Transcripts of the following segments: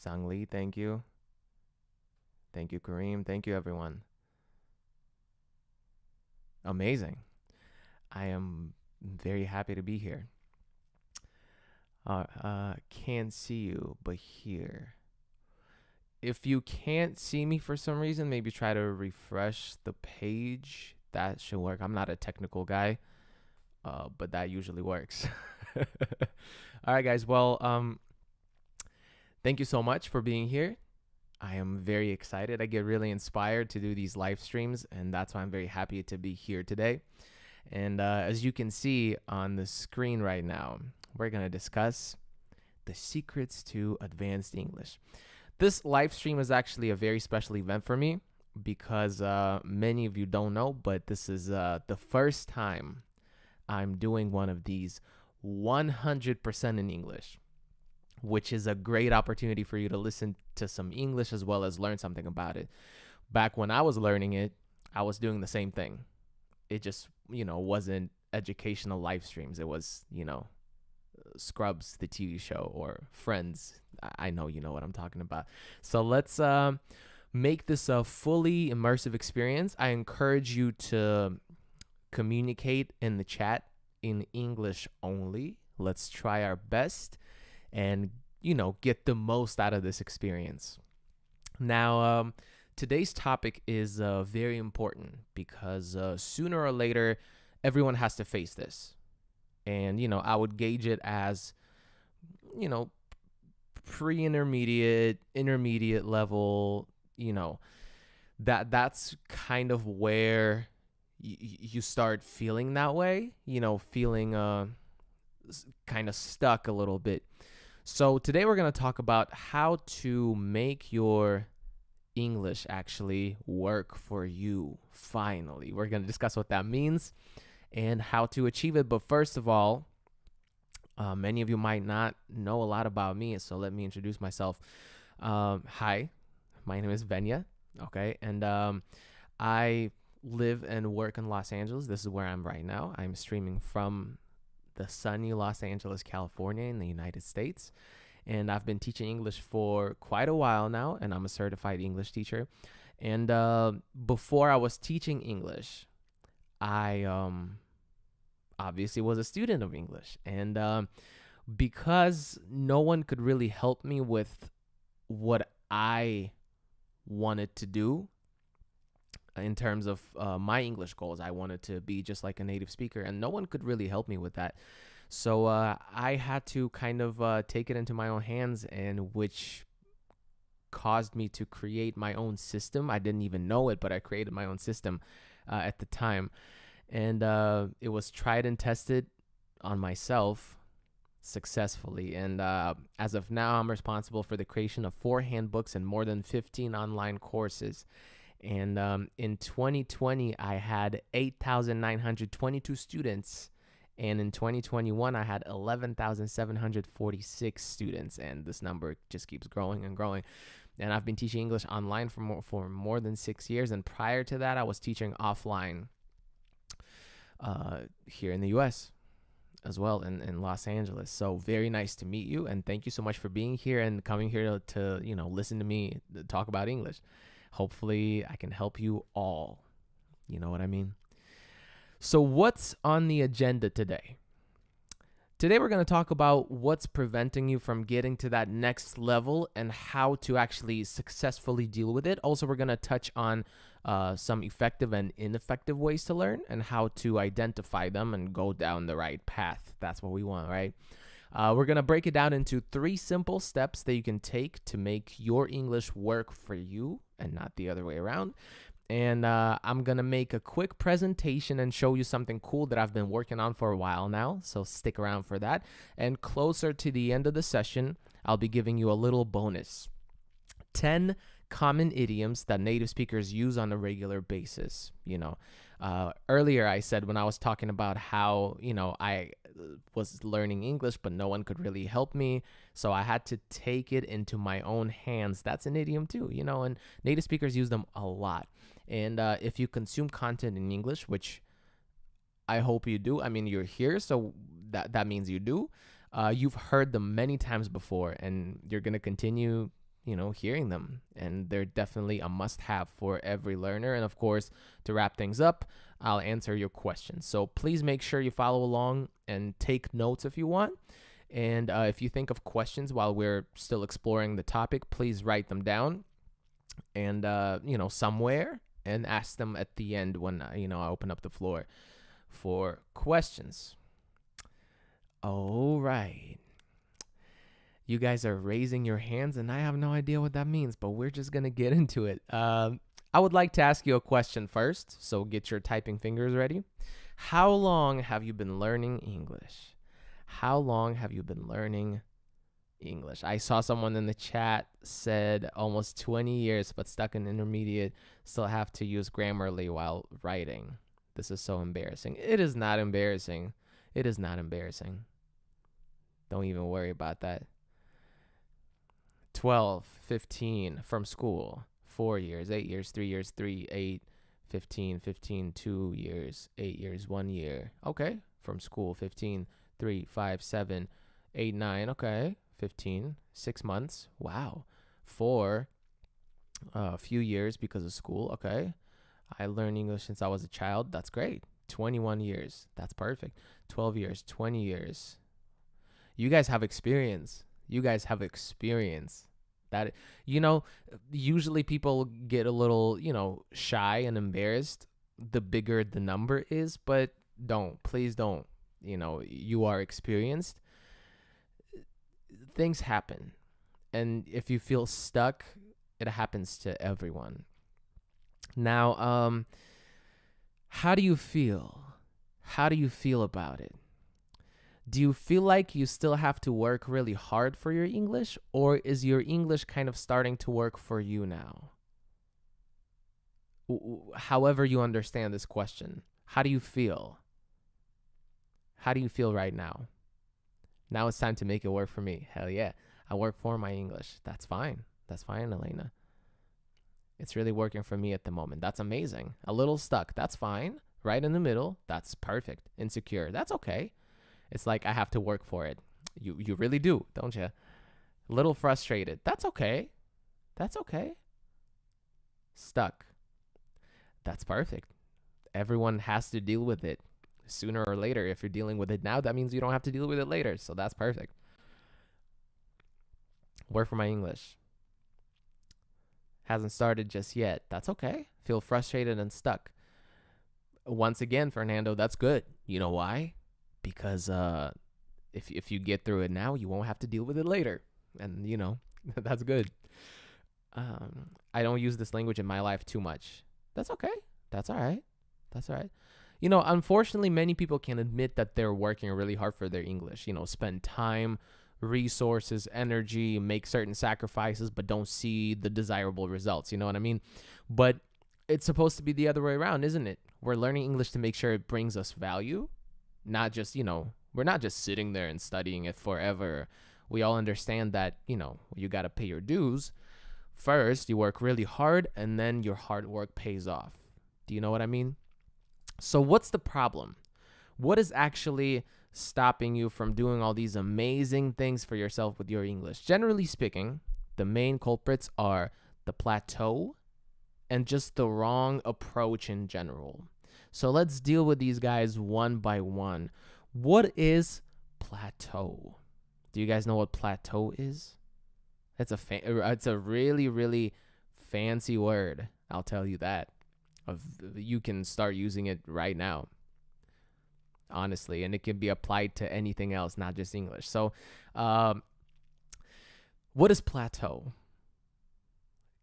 Sangli, thank you. Thank you, Kareem. Thank you, everyone. Amazing. I am very happy to be here. Can't see you, but here. If you can't see me for some reason, maybe try to refresh the page. That should work. I'm not a technical guy, but that usually works. All right, guys. Well, thank you so much for being here. I am very excited. I get really inspired to do these live streams, and that's why I'm very happy to be here today. And as you can see on the screen right now, we're going to discuss the secrets to advanced English. This live stream is actually a very special event for me because many of you don't know, but this is the first time I'm doing one of these 100% in English, which is a great opportunity for you to listen to some English as well as learn something about it. Back when I was learning it, I was doing the same thing. It just, wasn't educational live streams. It was, Scrubs, the TV show, or Friends. I know you know what I'm talking about. So let's make this a fully immersive experience. I encourage you to communicate in the chat in English only. Let's try our best and, get the most out of this experience. Now, today's topic is very important because sooner or later, everyone has to face this. And, I would gauge it as, pre-intermediate, intermediate level, that's kind of where you start feeling that way, feeling kind of stuck a little bit. So today we're going to talk about how to make your English actually work for you. Finally, we're going to discuss what that means and how to achieve it. But first of all, many of you might not know a lot about me, so let me introduce myself. Hi, my name is Venya, okay? And I live and work in Los Angeles. This is where I'm right now. I'm streaming from the sunny Los Angeles, California in the United States. And I've been teaching English for quite a while now, and I'm a certified English teacher. And before I was teaching English, I obviously was a student of English. And because no one could really help me with what I wanted to do in terms of my English goals, I wanted to be just like a native speaker, and no one could really help me with that. So I had to kind of take it into my own hands, and which caused me to create my own system. I didn't even know it, but I created my own system at the time. And it was tried and tested on myself successfully. And as of now, I'm responsible for the creation of 4 handbooks and more than 15 online courses. And in 2020, I had 8,922 students. And in 2021, I had 11,746 students. And this number just keeps growing and growing. And I've been teaching English online for more than 6 years. And prior to that, I was teaching offline here in the U.S. as well, in Los Angeles. So very nice to meet you. And thank you so much for being here and coming here to listen to me talk about English. Hopefully, I can help you all. You know what I mean? So what's on the agenda today? Today, we're going to talk about what's preventing you from getting to that next level and how to actually successfully deal with it. Also, we're going to touch on some effective and ineffective ways to learn and how to identify them and go down the right path. That's what we want, right? We're going to break it down into 3 simple steps that you can take to make your English work for you and not the other way around. And I'm going to make a quick presentation and show you something cool that I've been working on for a while now. So stick around for that. And closer to the end of the session, I'll be giving you a little bonus. 10 common idioms that native speakers use on a regular basis. Earlier I said when I was talking about how, I was learning English, but no one could really help me. So I had to take it into my own hands. That's an idiom too, and native speakers use them a lot. And if you consume content in English, which I hope you do, I mean, you're here, so that means you do. You've heard them many times before, and you're going to continue hearing them. And they're definitely a must-have for every learner. And of course, to wrap things up, I'll answer your questions. So please make sure you follow along and take notes if you want. And if you think of questions while we're still exploring the topic, please write them down and, somewhere, and ask them at the end when, I open up the floor for questions. All right. You guys are raising your hands, and I have no idea what that means, but we're just going to get into it. I would like to ask you a question first, so get your typing fingers ready. How long have you been learning English? How long have you been learning English? I saw someone in the chat said almost 20 years, but stuck in intermediate, still have to use Grammarly while writing. This is so embarrassing. It is not embarrassing. It is not embarrassing. Don't even worry about that. 12, 15 from school, 4 years, 8 years, 3 years, 3, 8, 15, 15, 2 years, 8 years, 1 year. Okay. From school, 15, 3, 5, 7, 8, 9. Okay. 15, 6 months. Wow. 4, a few years because of school. Okay. I learned English since I was a child. That's great. 21 years. That's perfect. 12 years, 20 years. You guys have experience. That, usually people get a little, shy and embarrassed the bigger the number is, but please don't. You are experienced. Things happen. And if you feel stuck, it happens to everyone. Now, how do you feel? How do you feel about it? Do you feel like you still have to work really hard for your English, or is your English kind of starting to work for you now? However you understand this question, how do you feel? How do you feel right now? Now it's time to make it work for me. Hell yeah. I work for my English. That's fine. That's fine, Elena. It's really working for me at the moment. That's amazing. A little stuck. That's fine. Right in the middle. That's perfect. Insecure. That's okay. It's like I have to work for it. You really do, don't you? A little frustrated. That's okay. That's okay. Stuck. That's perfect. Everyone has to deal with it sooner or later. If you're dealing with it now, that means you don't have to deal with it later. So that's perfect. Work for my English. Hasn't started just yet. That's okay. Feel frustrated and stuck. Once again, Fernando, that's good. You know why? Because if you get through it now, you won't have to deal with it later. And, that's good. I don't use this language in my life too much. That's okay. That's all right. That's all right. Unfortunately, many people can admit that they're working really hard for their English. Spend time, resources, energy, make certain sacrifices, but don't see the desirable results. You know what I mean? But it's supposed to be the other way around, isn't it? We're learning English to make sure it brings us value. Not just, we're not just sitting there and studying it forever. We all understand that, you got to pay your dues. First, you work really hard, and then your hard work pays off. Do you know what I mean? So what's the problem? What is actually stopping you from doing all these amazing things for yourself with your English? Generally speaking, the main culprits are the plateau and just the wrong approach in general. So let's deal with these guys one by one. What is plateau? Do you guys know what plateau is? It's a really, really fancy word. I'll tell you that. You can start using it right now, honestly, and it can be applied to anything else, not just English. So, what is plateau?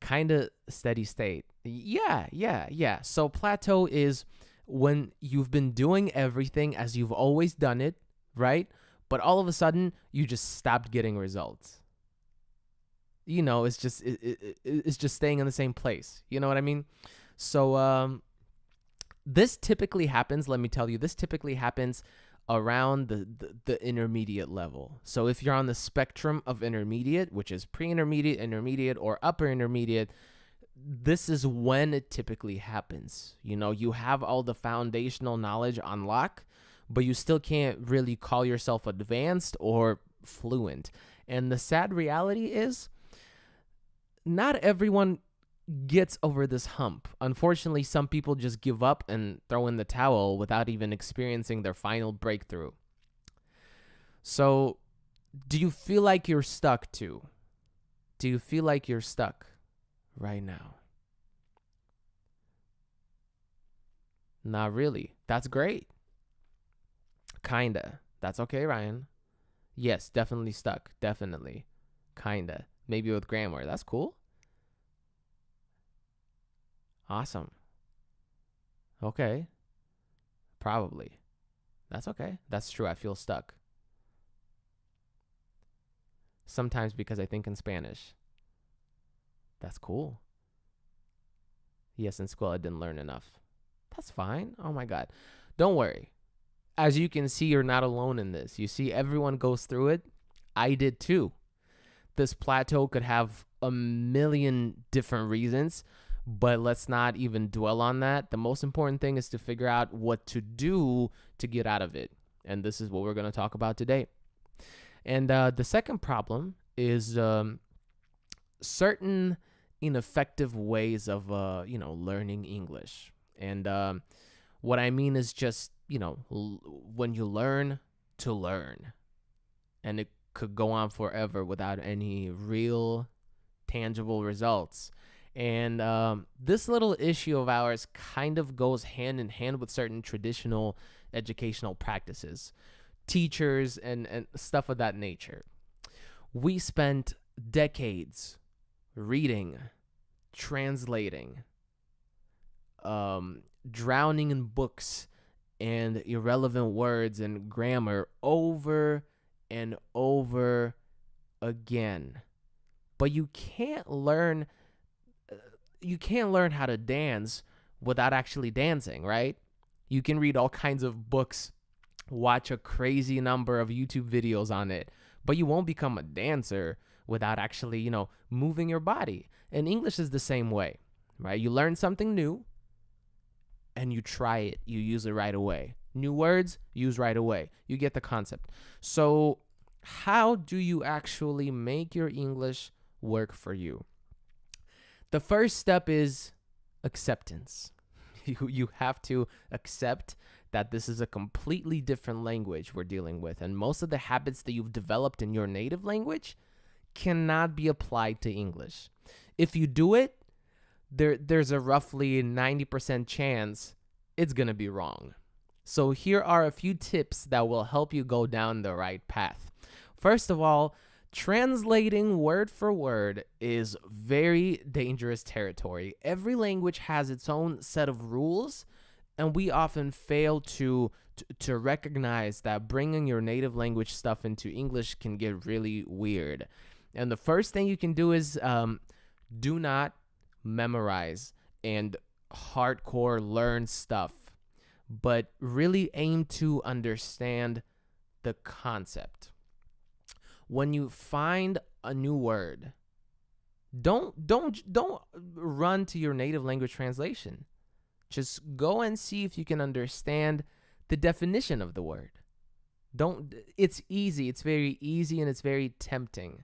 Kind of steady state. Yeah. So plateau is when you've been doing everything as you've always done it, right? But all of a sudden, you just stopped getting results. It's just staying in the same place. You know what I mean? So this typically happens, let me tell you, this typically happens around the intermediate level. So if you're on the spectrum of intermediate, which is pre-intermediate, intermediate, or upper intermediate, this is when it typically happens. You have all the foundational knowledge on lock, but you still can't really call yourself advanced or fluent. And the sad reality is not everyone gets over this hump. Unfortunately, some people just give up and throw in the towel without even experiencing their final breakthrough. So, do you feel like you're stuck too? Do you feel like you're stuck right now? Not really. That's great. Kinda. That's okay, Ryan. Yes, definitely stuck. Definitely. Kinda. Maybe with grammar. That's cool. Awesome. Okay. Probably. That's okay. That's true. I feel stuck. Sometimes because I think in Spanish. That's cool. Yes, in school I didn't learn enough. That's fine. Oh my God. Don't worry. As you can see, you're not alone in this. You see, everyone goes through it. I did too. This plateau could have a million different reasons, but let's not even dwell on that. The most important thing is to figure out what to do to get out of it. And this is what we're going to talk about today. And the second problem is certain ineffective ways of, learning English. And what I mean is just, when you learn to learn, and it could go on forever without any real tangible results. And this little issue of ours kind of goes hand in hand with certain traditional educational practices, teachers, and stuff of that nature. We spent decades reading, translating, drowning in books and irrelevant words and grammar over and over again. But you can't learn how to dance without actually dancing, right? You can read all kinds of books, watch a crazy number of YouTube videos on it, but you won't become a dancer without actually, moving your body. And English is the same way, right? You learn something new and you try it. You use it right away. New words, use right away. You get the concept. So how do you actually make your English work for you? The first step is acceptance. You have to accept that this is a completely different language we're dealing with, and most of the habits that you've developed in your native language cannot be applied to English. If you do it, there's a roughly 90% chance it's going to be wrong. So here are a few tips that will help you go down the right path. First of all, translating word for word is very dangerous territory. Every language has its own set of rules, and we often fail to recognize that bringing your native language stuff into English can get really weird. And the first thing you can do is do not memorize and hardcore learn stuff, but really aim to understand the concept. When you find a new word, don't run to your native language translation. Just go and see if you can understand the definition of the word. It's easy. It's very easy, and it's very tempting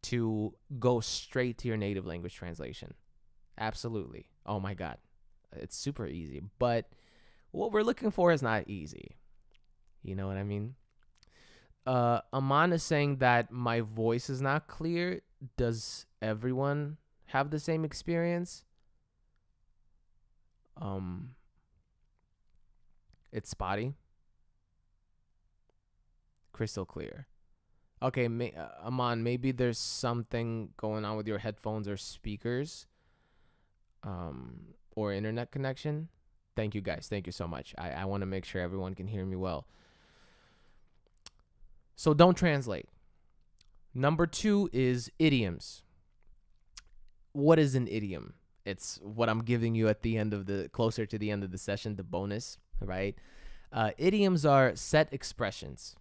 to go straight to your native language translation. Absolutely. Oh my God. It's super easy. But what we're looking for is not easy. You know what I mean? Aman is saying that my voice is not clear. Does everyone have the same experience? It's spotty. Crystal clear. Okay, Aman, maybe there's something going on with your headphones or speakers, or internet connection. Thank you, guys. Thank you so much. I want to make sure everyone can hear me well. So don't translate. Number 2 is idioms. What is an idiom? It's what I'm giving you at the end of closer to the end of the session, the bonus, right? Idioms are set expressions,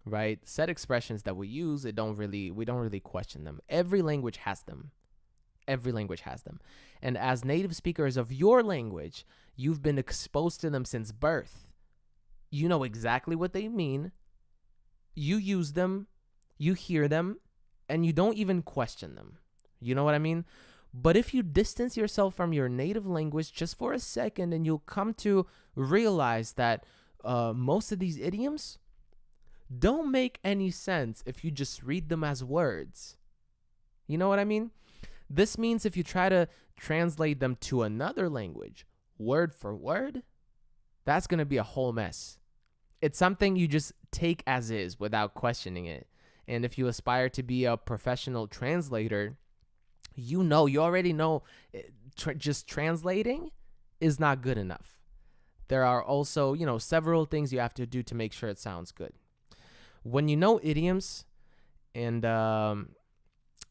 right? Set expressions that we use. We don't really question them. Every language has them. Every language has them. And as native speakers of your language, you've been exposed to them since birth. You know exactly what they mean. You use them, you hear them, and you don't even question them. You know what I mean? But if you distance yourself from your native language just for a second, and you'll come to realize that most of these idioms don't make any sense if you just read them as words. You know what I mean? This means if you try to translate them to another language, word for word, that's going to be a whole mess. It's something you just take as is without questioning it. And if you aspire to be a professional translator, you already know just translating is not good enough. There are also, several things you have to do to make sure it sounds good. When you know idioms and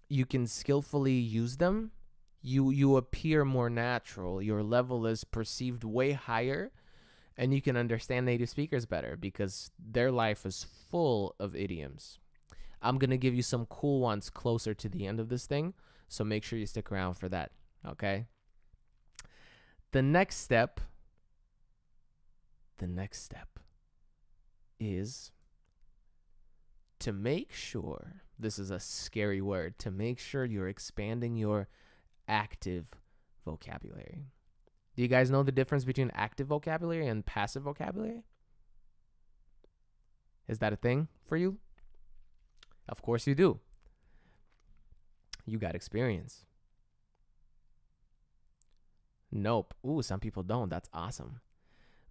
you can skillfully use them, you appear more natural. Your level is perceived way higher, and you can understand native speakers better because their life is full of idioms. I'm going to give you some cool ones closer to the end of this thing, so make sure you stick around for that, okay? The next step is to make sure, this is a scary word, to make sure you're expanding your active vocabulary. Do you guys know the difference between active vocabulary and passive vocabulary? Is that a thing for you? Of course you do. You got experience. Nope. Ooh, some people don't. That's awesome.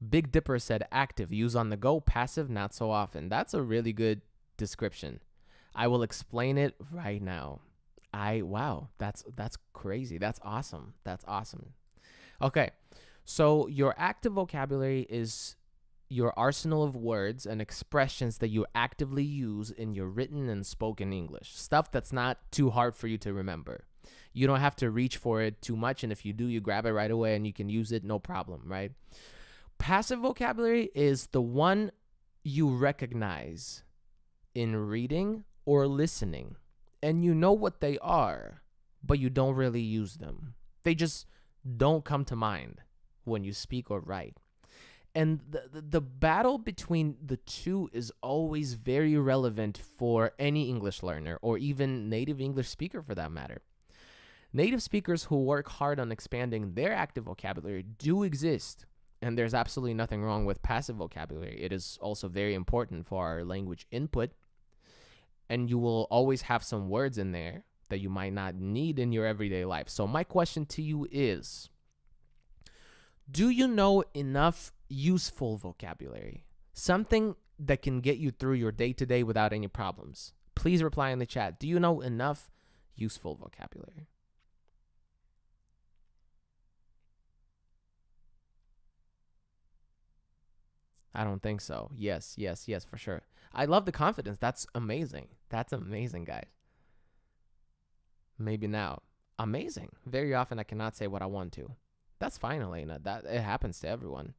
Big Dipper said active, use on the go, passive, not so often. That's a really good description. I will explain it right now. Wow, that's crazy. That's awesome. Okay, so your active vocabulary is your arsenal of words and expressions that you actively use in your written and spoken English. Stuff that's not too hard for you to remember. You don't have to reach for it too much, and if you do, you grab it right away and you can use it, no problem, right? Passive vocabulary is the one you recognize in reading or listening, and you know what they are, but you don't really use them. They just don't come to mind when you speak or write. And the battle between the two is always very relevant for any English learner or even native English speaker for that matter. Native speakers who work hard on expanding their active vocabulary do exist, and there's absolutely nothing wrong with passive vocabulary. It is also very important for our language input, and you will always have some words in there that you might not need in your everyday life. So my question to you is, do you know enough useful vocabulary? Something that can get you through your day-to-day without any problems. Please reply in the chat. Do you know enough useful vocabulary? I don't think so. Yes, for sure. I love the confidence. That's amazing. That's amazing, guys. Maybe now. Amazing. Very often I cannot say what I want to. That's fine, Elena. That it happens to everyone.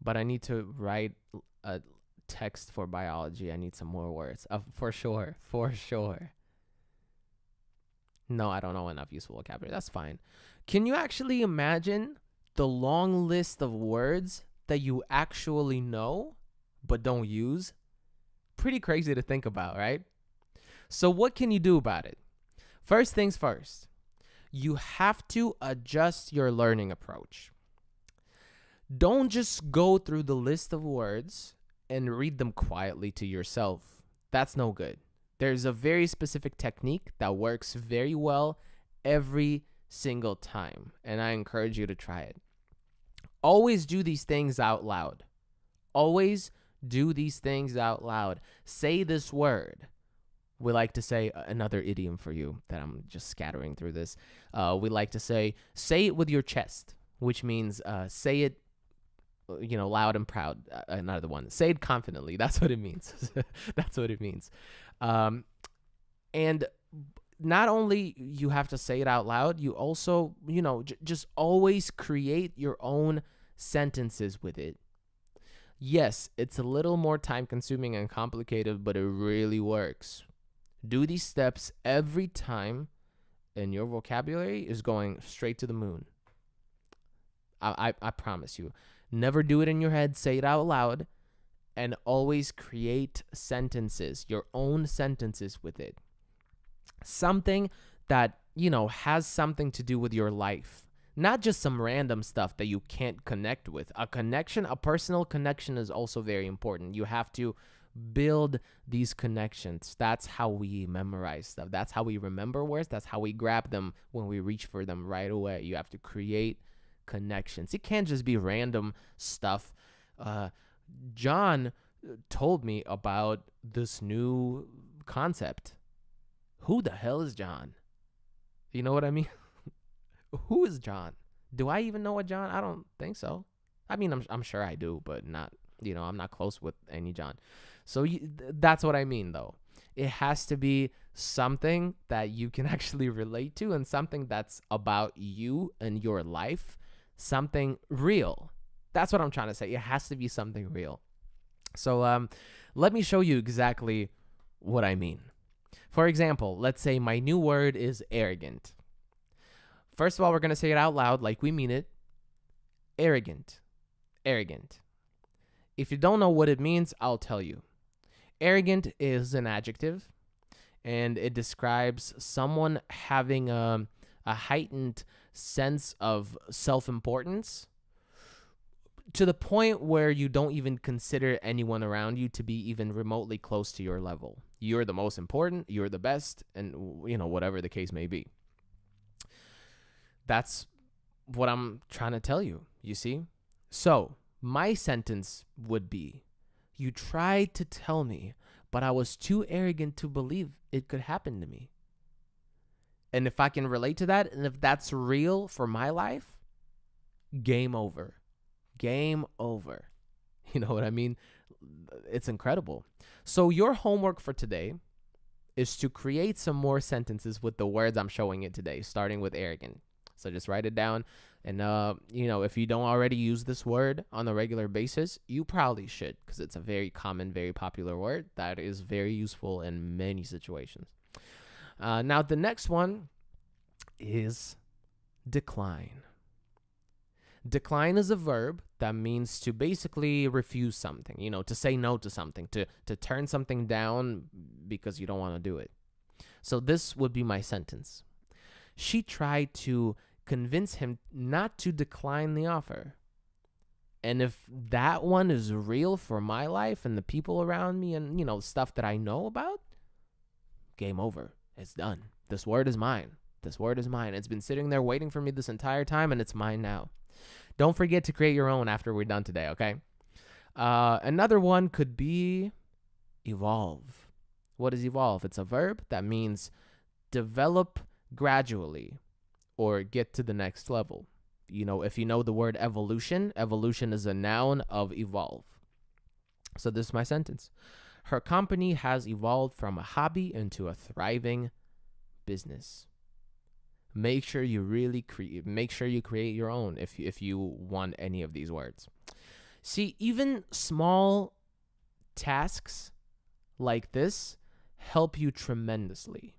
But I need to write a text for biology. I need some more words. For sure. No, I don't know enough useful vocabulary. That's fine. Can you actually imagine the long list of words that you actually know but don't use? Pretty crazy to think about, right? So what can you do about it? First things first, you have to adjust your learning approach. Don't just go through the list of words and read them quietly to yourself. That's no good. There's a very specific technique that works very well every single time, and I encourage you to try it. Always do these things out loud. Always do these things out loud. Say this word. We like to say another idiom for you that I'm just scattering through this. We like to say it with your chest, which means say it, loud and proud. Another one. Say it confidently. That's what it means. That's what it means. And not only you have to say it out loud, you also, just always create your own sentences with it. Yes, it's a little more time consuming and complicated, but it really works. Do these steps every time, and your vocabulary is going straight to the moon. I promise you. Never do it in your head. Say it out loud, and always create sentences, your own sentences with it. Something that, has something to do with your life. Not just some random stuff that you can't connect with. A personal connection is also very important. You have to build these connections. That's how we memorize stuff. That's how we remember words. That's how we grab them when we reach for them right away. You have to create connections. It can't just be random stuff. John told me about this new concept. Who the hell is John? You know what I mean? Who is John? Do I even know a John? I don't think so. I mean, I'm sure I do, but not, I'm not close with any John. So that's what I mean, though. It has to be something that you can actually relate to and something that's about you and your life, something real. That's what I'm trying to say. It has to be something real. So let me show you exactly what I mean. For example, let's say my new word is arrogant. First of all, we're going to say it out loud like we mean it. Arrogant. Arrogant. If you don't know what it means, I'll tell you. Arrogant is an adjective, and it describes someone having a heightened sense of self-importance to the point where you don't even consider anyone around you to be even remotely close to your level. You're the most important, you're the best, and whatever the case may be. That's what I'm trying to tell you, you see? So, my sentence would be, you tried to tell me, but I was too arrogant to believe it could happen to me. And if I can relate to that, and if that's real for my life, game over. Game over. You know what I mean? It's incredible. So your homework for today is to create some more sentences with the words I'm showing it today, starting with arrogant. So just write it down. And, if you don't already use this word on a regular basis, you probably should, because it's a very common, very popular word that is very useful in many situations. Now, the next one is decline. Decline is a verb that means to basically refuse something, to say no to something, to turn something down because you don't want to do it. So this would be my sentence. She tried to convince him not to decline the offer. And if that one is real for my life and the people around me and, stuff that I know about, game over. It's done. This word is mine. This word is mine. It's been sitting there waiting for me this entire time, and it's mine now. Don't forget to create your own after we're done today, okay? Another one could be evolve. What is evolve? It's a verb that means develop gradually or get to the next level. If you know the word evolution, evolution is a noun of evolve. So this is my sentence. Her company has evolved from a hobby into a thriving business. Make sure you create your own if you want any of these words. See, even small tasks like this help you tremendously.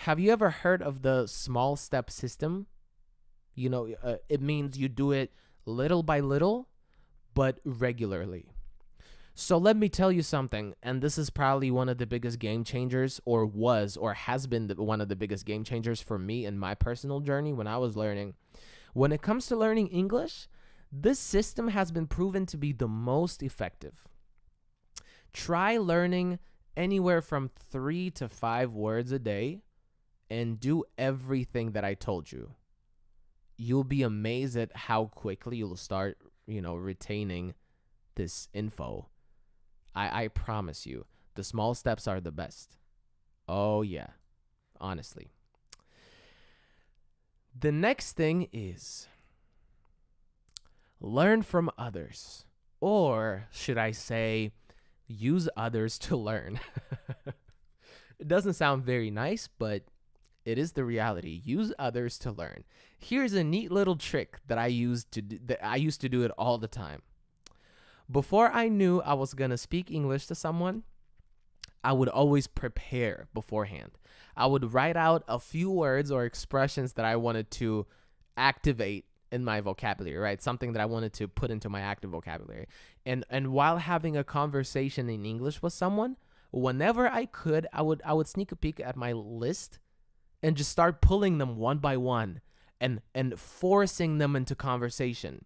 Have you ever heard of the small step system? It means you do it little by little, but regularly. So let me tell you something, and this is probably one of the biggest game changers, or has been one of the biggest game changers for me in my personal journey when I was learning. When it comes to learning English, this system has been proven to be the most effective. Try learning anywhere from 3 to 5 words a day and do everything that I told you. You'll be amazed at how quickly you'll start, retaining this info. I promise you, the small steps are the best. Oh, yeah. Honestly. The next thing is learn from others. Or should I say, use others to learn. It doesn't sound very nice, but it is the reality. Use others to learn. Here's a neat little trick that I used to do it all the time. Before I knew I was going to speak English to someone, I would always prepare beforehand. I would write out a few words or expressions that I wanted to activate in my vocabulary, right? Something that I wanted to put into my active vocabulary. And while having a conversation in English with someone, whenever I could, I would sneak a peek at my list and just start pulling them one by one and forcing them into conversation.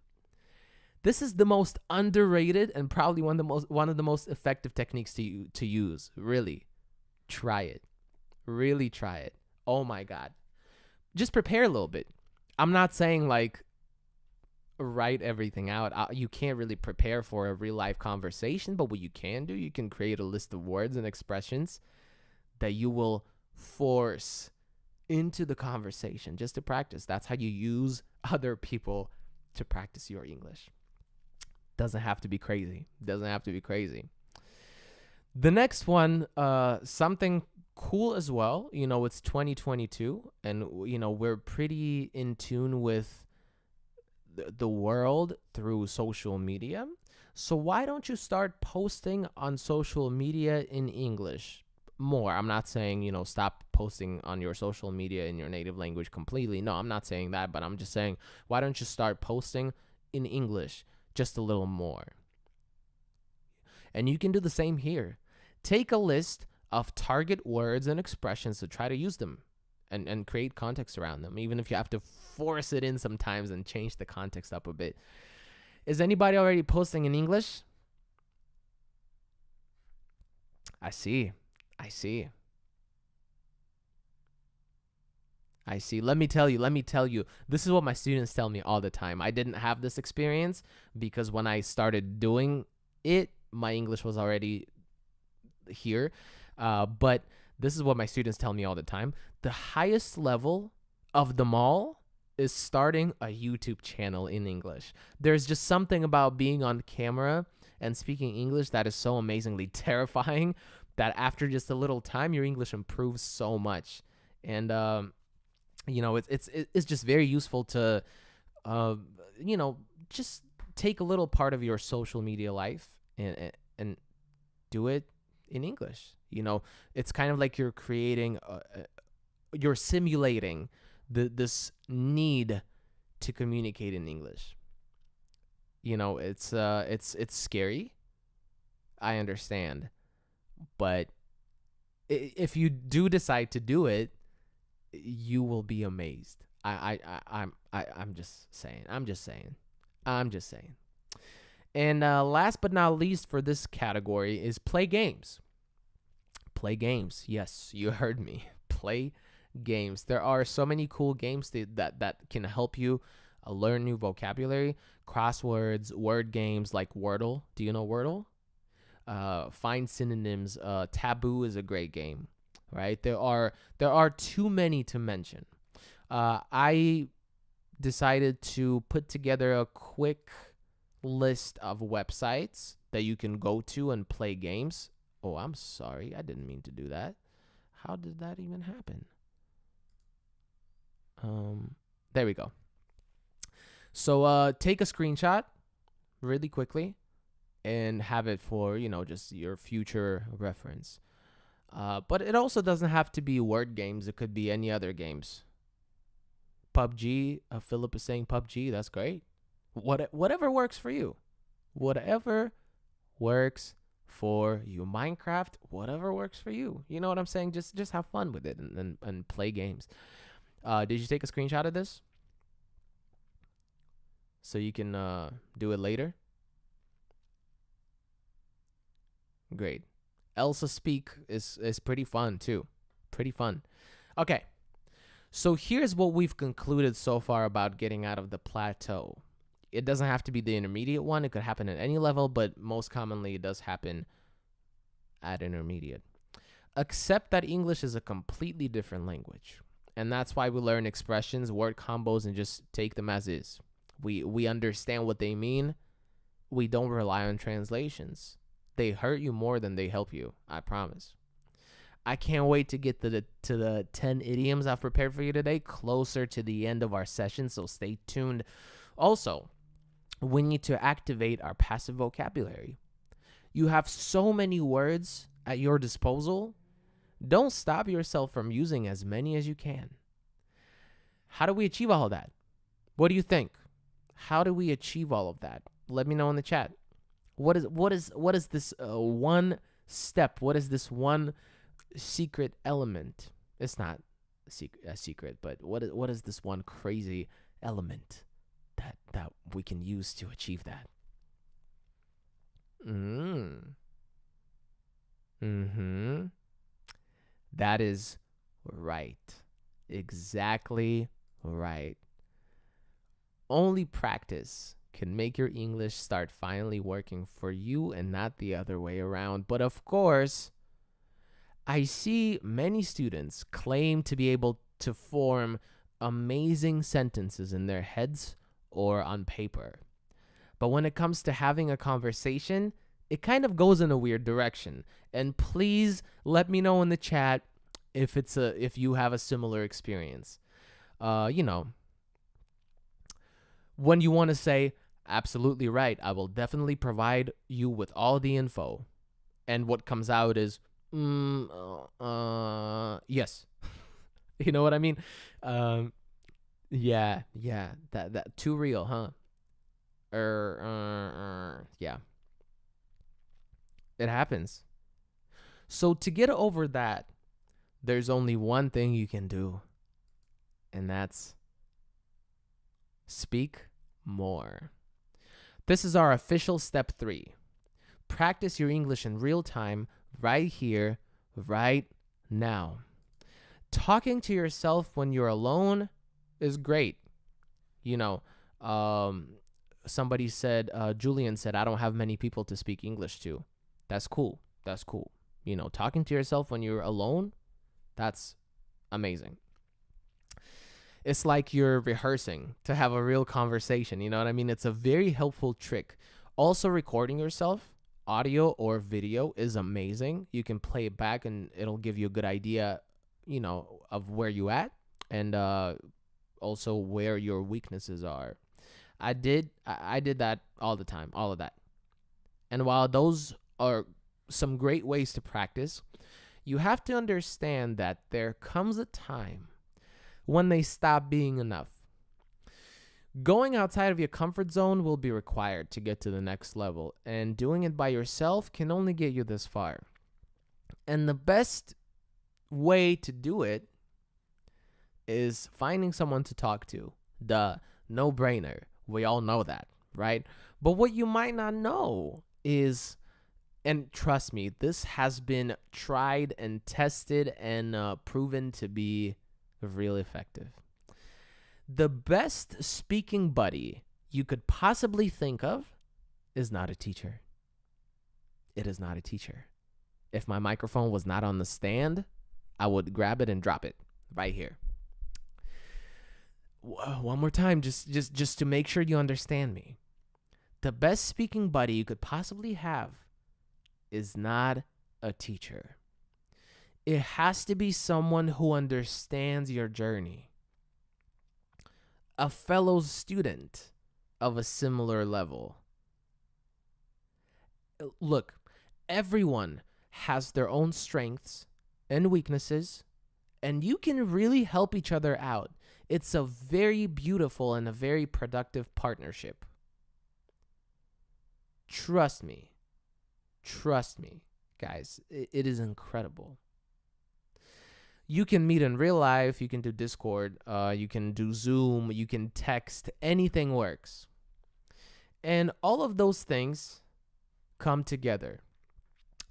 This is the most underrated and probably one of the most effective techniques to use. Really, try it. Really try it. Oh my God. Just prepare a little bit. I'm not saying like write everything out. You can't really prepare for a real life conversation, but what you can do, you can create a list of words and expressions that you will force into the conversation just to practice. That's how you use other people to practice your English. Doesn't have to be crazy. Doesn't have to be crazy. The next one, something cool as well. It's 2022, and we're pretty in tune with the world through social media. So why don't you start posting on social media in English more? I'm not saying, stop posting on your social media in your native language completely. No, I'm not saying that, but I'm just saying, why don't you start posting in English just a little more? And you can do the same here. Take a list of target words and expressions to try to use them and create context around them, even if you have to force it in sometimes and change the context up a bit. Is anybody already posting in English? I see. Let me tell you. This is what my students tell me all the time. I didn't have this experience because when I started doing it, my English was already here. But this is what my students tell me all the time. The highest level of them all is starting a YouTube channel in English. There's just something about being on camera and speaking English that is so amazingly terrifying that after just a little time, your English improves so much. And, it's just very useful to, just take a little part of your social media life and do it in English. It's kind of like you're creating, you're simulating this need to communicate in English. It's scary. I understand, but if you do decide to do it, you will be amazed. I'm just saying. And last but not least for this category is play games. Play games. Yes, you heard me. Play games. There are so many cool games that can help you learn new vocabulary. Crosswords, word games like Wordle. Do you know Wordle? Find synonyms. Taboo is a great game, right? There are too many to mention. I decided to put together a quick list of websites that you can go to and play games. Oh, I'm sorry. I didn't mean to do that. How did that even happen? There we go. So take a screenshot really quickly and have it for, just your future reference. But it also doesn't have to be word games. It could be any other games. PUBG, Philip is saying PUBG. That's great. Whatever works for you. Whatever works for you. Minecraft, whatever works for you. You know what I'm saying? Just have fun with it and play games. Did you take a screenshot of this? So you can do it later? Great. Elsa Speak is pretty fun too. Pretty fun. Okay. So here's what we've concluded so far about getting out of the plateau. It doesn't have to be the intermediate one. It could happen at any level, but most commonly it does happen at intermediate. Accept that English is a completely different language. And that's why we learn expressions, word combos, and just take them as is. We understand what they mean. We don't rely on translations. They hurt you more than they help you. I promise. I can't wait to get to the 10 idioms I've prepared for you today, closer to the end of our session, so stay tuned. Also, we need to activate our passive vocabulary. You have so many words at your disposal. Don't stop yourself from using as many as you can. How do we achieve all of that? What do you think? How do we achieve all of that? Let me know in the chat. What is this one step? What is this one secret element? It's not a secret, but what is this one crazy element that we can use to achieve that? That is right. Exactly right. Only practice can make your English start finally working for you and not the other way around. But of course, I see many students claim to be able to form amazing sentences in their heads or on paper. But when it comes to having a conversation, it kind of goes in a weird direction. And please let me know in the chat if you have a similar experience. When you want to say, absolutely right, I will definitely provide you with all the info. And what comes out is, yes. You know what I mean? Yeah, that too real, huh? Yeah. It happens. So to get over that, there's only one thing you can do, and that's speak more. This is our official step 3. Practice your English in real time, right here, right now. Talking to yourself when you're alone is great. Somebody said, Julian said, I don't have many people to speak English to. That's cool. Talking to yourself when you're alone, that's amazing. It's like you're rehearsing to have a real conversation. You know what I mean? It's a very helpful trick. Also, recording yourself, audio or video, is amazing. You can play it back and it'll give you a good idea, of where you at and also where your weaknesses are. I did that all the time, all of that. And while those are some great ways to practice, you have to understand that there comes a time when they stop being enough. Going outside of your comfort zone will be required to get to the next level, and doing it by yourself can only get you this far. And the best way to do it is finding someone to talk to. Duh, no brainer. We all know that, right? But what you might not know is, and trust me, this has been tried and tested and proven to be really effective. The best speaking buddy you could possibly think of is not a teacher. It is not a teacher. If my microphone was not on the stand, I would grab it and drop it right here. One more time, just to make sure you understand me. The best speaking buddy you could possibly have is not a teacher. It has to be someone who understands your journey. A fellow student of a similar level. Look, everyone has their own strengths and weaknesses, and you can really help each other out. It's a very beautiful and a very productive partnership. Trust me, guys, it is incredible. You can meet in real life, you can do Discord, you can do Zoom, you can text, anything works. And all of those things come together.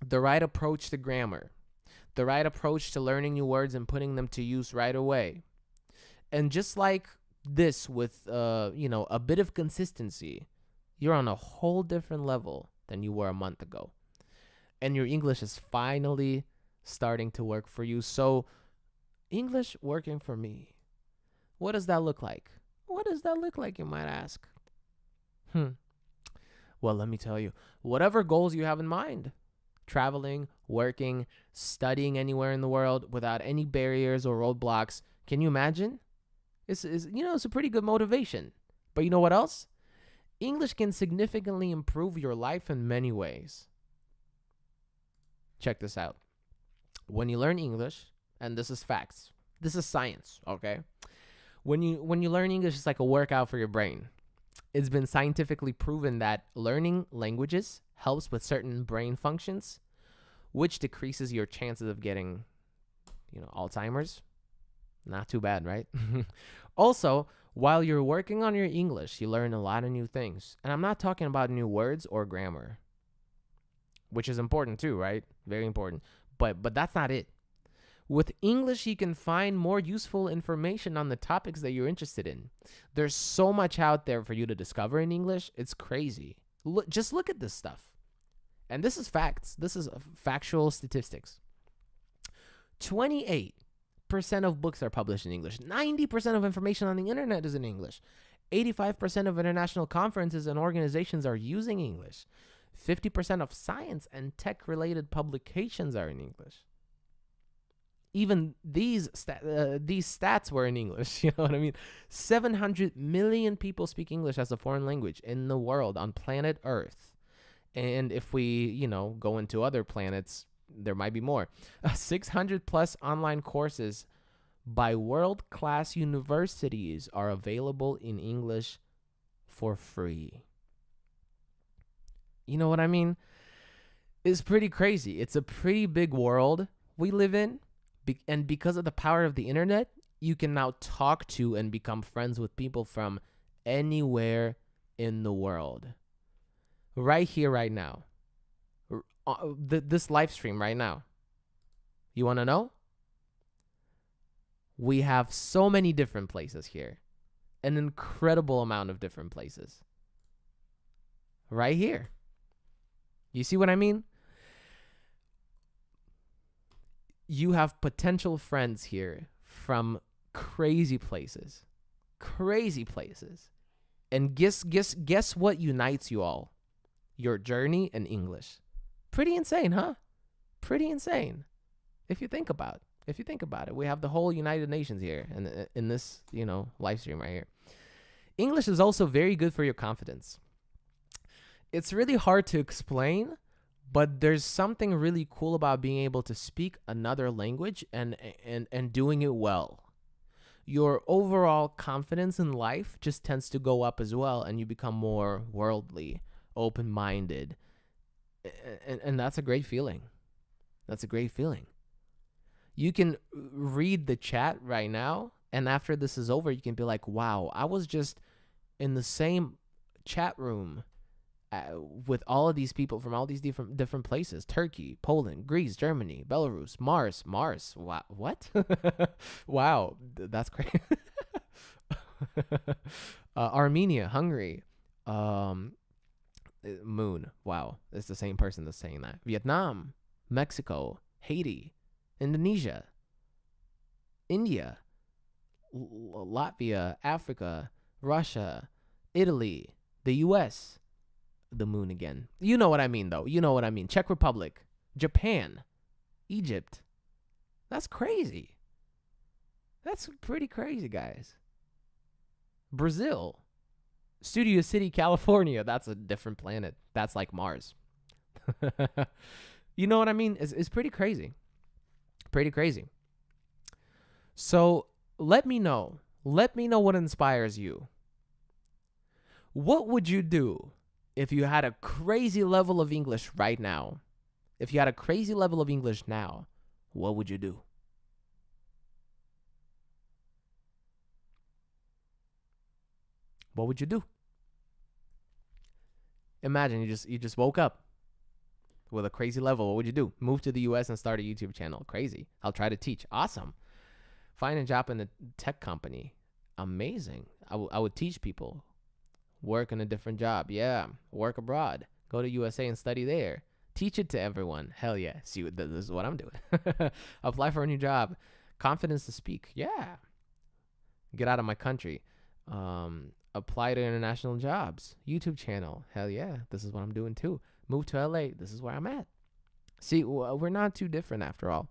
The right approach to grammar, the right approach to learning new words and putting them to use right away. And just like this with, a bit of consistency, you're on a whole different level than you were a month ago. And your English is finally starting to work for you. So, English working for me. What does that look like? What does that look like, you might ask? Well, let me tell you. Whatever goals you have in mind. Traveling, working, studying anywhere in the world without any barriers or roadblocks. Can you imagine? It's a pretty good motivation. But you know what else? English can significantly improve your life in many ways. Check this out. When you learn English, and this is facts, this is science, okay? When you learn English, it's like a workout for your brain. It's been scientifically proven that learning languages helps with certain brain functions. which decreases your chances of getting, Alzheimer's. Not too bad, right? Also, while you're working on your English, you learn a lot of new things. And I'm not talking about new words or grammar, which is important too, right? Very important. But that's not it. With English, you can find more useful information on the topics that you're interested in. There's so much out there for you to discover in English. It's crazy. Just look at this stuff. And this is facts. This is factual statistics. 28% of books are published in English. 90% of information on the internet is in English. 85% of international conferences and organizations are using English. 50% of science and tech-related publications are in English. Even these stats were in English. You know what I mean? 700 million people speak English as a foreign language in the world on planet Earth. And if we, go into other planets, there might be more. 600 plus online courses by world-class universities are available in English for free. You know what I mean? It's pretty crazy. It's a pretty big world we live in. And because of the power of the internet, you can now talk to and become friends with people from anywhere in the world. Right here, right now. This live stream right now. You want to know? We have so many different places here. An incredible amount of different places. Right here. You see what I mean? You have potential friends here from crazy places. Crazy places. And guess what unites you all? Your journey in English. Pretty insane, huh? Pretty insane. If you think about it. We have the whole United Nations here in this, live stream right here. English is also very good for your confidence. It's really hard to explain, but there's something really cool about being able to speak another language and doing it well. Your overall confidence in life just tends to go up as well, and you become more worldly, open-minded. And that's a great feeling. That's a great feeling. You can read the chat right now, and after this is over, you can be like, wow, I was just in the same chat room with all of these people from all these different places. Turkey, Poland, Greece, Germany, Belarus, Mars. Wow, what? Wow, that's crazy. Armenia, Hungary, Moon. Wow, it's the same person that's saying that. Vietnam, Mexico, Haiti, Indonesia, India, Latvia, Africa, Russia, Italy, the U.S., the moon again. You know what I mean, though. You know what I mean. Czech Republic, Japan, Egypt. That's crazy. That's pretty crazy, guys. Brazil, Studio City, California. That's a different planet. That's like Mars. You know what I mean? It's pretty crazy. Pretty crazy. So let me know. Let me know what inspires you. What would you do if you had a crazy level of English right now? If you had a crazy level of English now, what would you do? What would you do? Imagine you just woke up with a crazy level. What would you do? Move to the US and start a YouTube channel. Crazy. I'll try to teach. Awesome. Find a job in a tech company. Amazing. I would teach people. Work in a different job. Yeah. Work abroad. Go to USA and study there. Teach it to everyone. Hell yeah. See, this is what I'm doing. Apply for a new job. Confidence to speak. Yeah. Get out of my country. Apply to international jobs. YouTube channel. Hell yeah. This is what I'm doing too. Move to LA. This is where I'm at. See, we're not too different after all.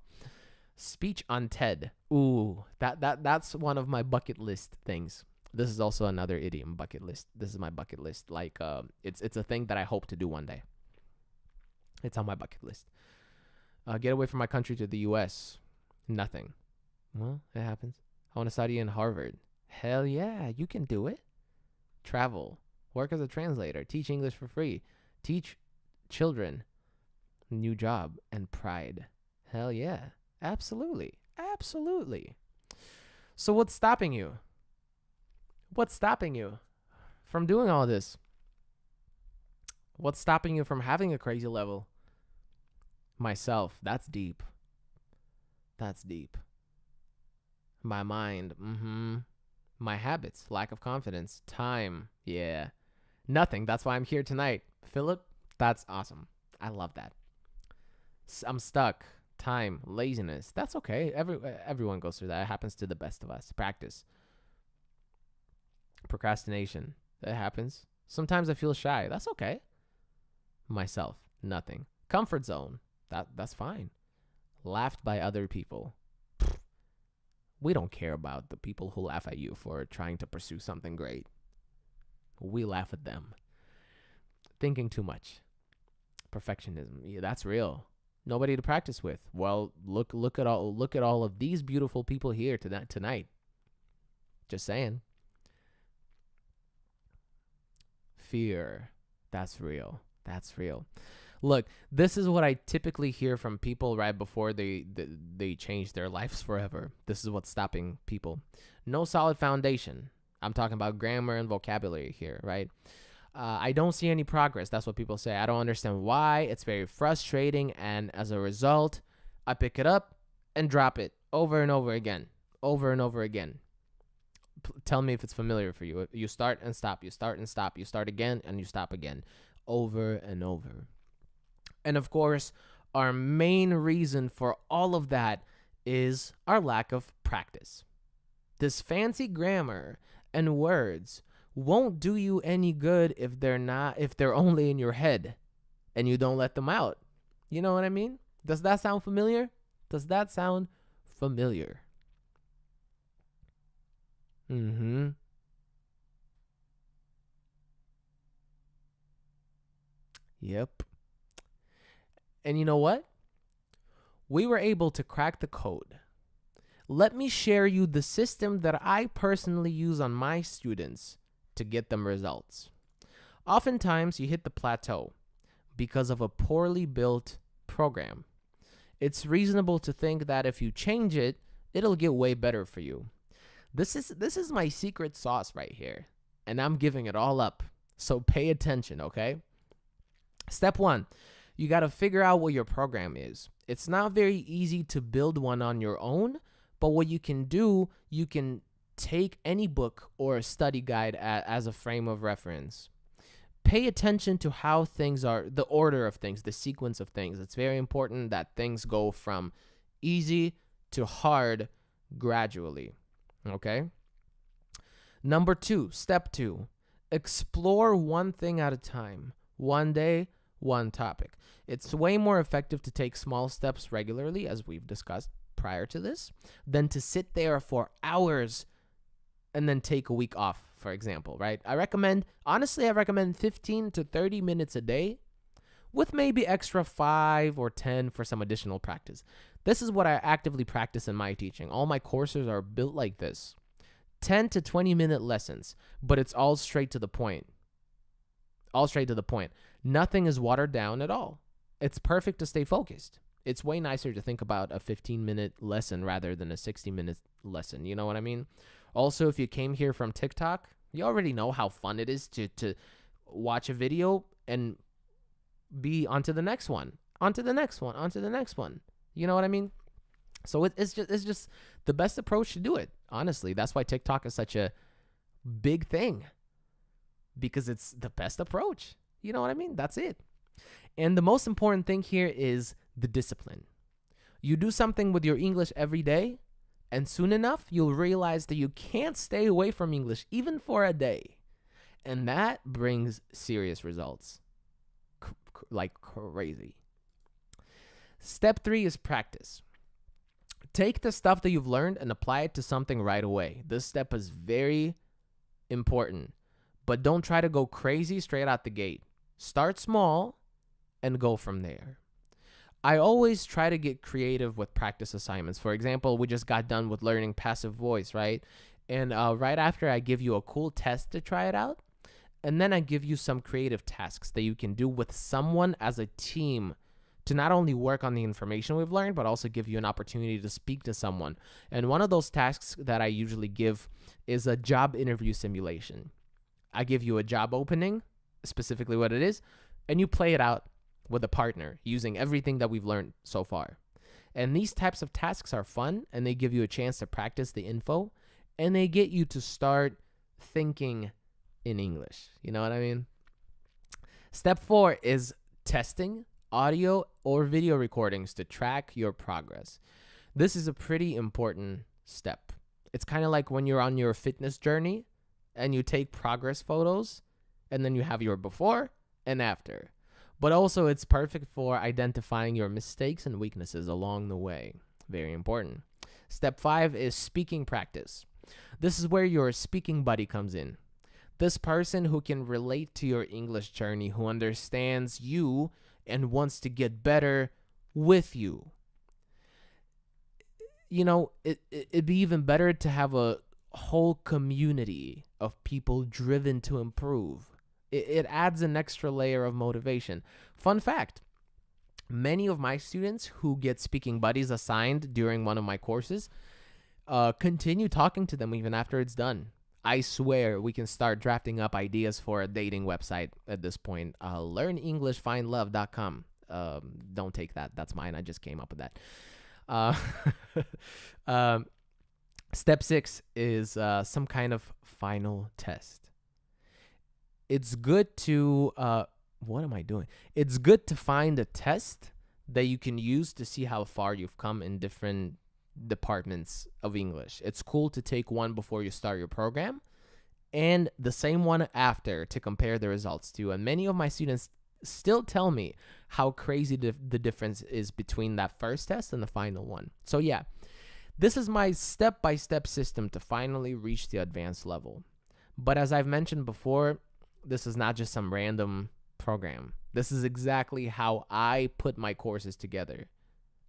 Speech on TED. Ooh, that's one of my bucket list things. This is also another idiom bucket list. This is my bucket list. Like, it's a thing that I hope to do one day. It's on my bucket list. Get away from my country to the US. Nothing. Well, it happens. I want to study in Harvard. Hell yeah, you can do it. Travel. Work as a translator. Teach English for free. Teach children new job, and pride. Hell yeah. Absolutely. Absolutely. So what's stopping you? What's stopping you from doing all this? What's stopping you from having a crazy level? Myself. That's deep. That's deep. My mind. My habits. Lack of confidence. Time. Yeah. Nothing. That's why I'm here tonight. Philip, that's awesome. I love that. I'm stuck. Time. Laziness. That's okay. Everyone goes through that. It happens to the best of us. Practice. Procrastination. That happens. Sometimes I feel shy. That's okay. Myself. Nothing. Comfort zone. That's fine. Laughed by other people. We don't care about the people who laugh at you for trying to pursue something great. We laugh at them. Thinking too much. Perfectionism. Yeah, that's real. Nobody to practice with. Well, look at all of these beautiful people here tonight. Just saying. Fear. That's real. That's real. Look, this is what I typically hear from people right before they change their lives forever. This is what's stopping people. No solid foundation. I'm talking about grammar and vocabulary here, right? I don't see any progress. That's what people say. I don't understand why. It's very frustrating. And as a result, I pick it up and drop it over and over again. Over and over again. Tell me if it's familiar for you. You start and stop. You start and stop. You start again and you stop again. Over and over. And of course, our main reason for all of that is our lack of practice. This fancy grammar and words won't do you any good if they're only in your head and you don't let them out. You know what I mean? Does that sound familiar? Does that sound familiar? Yep. And you know what? We were able to crack the code. Let me share you the system that I personally use on my students to get them results. Oftentimes, you hit the plateau because of a poorly built program. It's reasonable to think that if you change it, it'll get way better for you. This is my secret sauce right here, and I'm giving it all up. So pay attention, okay? Step 1, you got to figure out what your program is. It's not very easy to build one on your own, but what you can do, you can take any book or a study guide as a frame of reference. Pay attention to how things are, the order of things, the sequence of things. It's very important that things go from easy to hard gradually, okay? Number 2, step 2, explore one thing at a time. One day, one topic. It's way more effective to take small steps regularly, as we've discussed prior to this, than to sit there for hours and then take a week off, for example, right? I recommend 15 to 30 minutes a day with maybe extra 5 or 10 for some additional practice. This is what I actively practice in my teaching. All my courses are built like this. 10 to 20 minute lessons, but it's all straight to the point. All straight to the point. Nothing is watered down at all. It's perfect to stay focused. It's way nicer to think about a 15-minute lesson rather than a 60-minute lesson. You know what I mean? Also, if you came here from TikTok, you already know how fun it is to watch a video and be onto the next one, onto the next one, onto the next one. You know what I mean? So it's just the best approach to do it, honestly. That's why TikTok is such a big thing, because it's the best approach. You know what I mean? That's it. And the most important thing here is the discipline. You do something with your English every day, and soon enough, you'll realize that you can't stay away from English even for a day. And that brings serious results. Like crazy. Step 3 is practice. Take the stuff that you've learned and apply it to something right away. This step is very important, but don't try to go crazy straight out the gate. Start small and go from there. I always try to get creative with practice assignments. For example, we just got done with learning passive voice, right? And right after, I give you a cool test to try it out. And then I give you some creative tasks that you can do with someone as a team to not only work on the information we've learned, but also give you an opportunity to speak to someone. And one of those tasks that I usually give is a job interview simulation. I give you a job opening, specifically what it is, and you play it out with a partner using everything that we've learned so far. And these types of tasks are fun, and they give you a chance to practice the info, and they get you to start thinking in English. You know what I mean? Step 4 is testing audio or video recordings to track your progress. This is a pretty important step. It's kind of like when you're on your fitness journey and you take progress photos, and then you have your before and after. But also it's perfect for identifying your mistakes and weaknesses along the way. Very important. Step 5 is speaking practice. This is where your speaking buddy comes in. This person who can relate to your English journey, who understands you and wants to get better with you. You know, it'd be even better to have a whole community of people driven to improve. It adds an extra layer of motivation. Fun fact, many of my students who get speaking buddies assigned during one of my courses continue talking to them even after it's done. I swear we can start drafting up ideas for a dating website at this point. LearnEnglishFindLove.com. Don't take that. That's mine. I just came up with that. Step 6 is some kind of final test. It's good to, what am I doing? It's good to find a test that you can use to see how far you've come in different departments of English. It's cool to take one before you start your program and the same one after to compare the results to. And many of my students still tell me how crazy the difference is between that first test and the final one. So yeah, this is my step-by-step system to finally reach the advanced level. But as I've mentioned before, this is not just some random program. This is exactly how I put my courses together.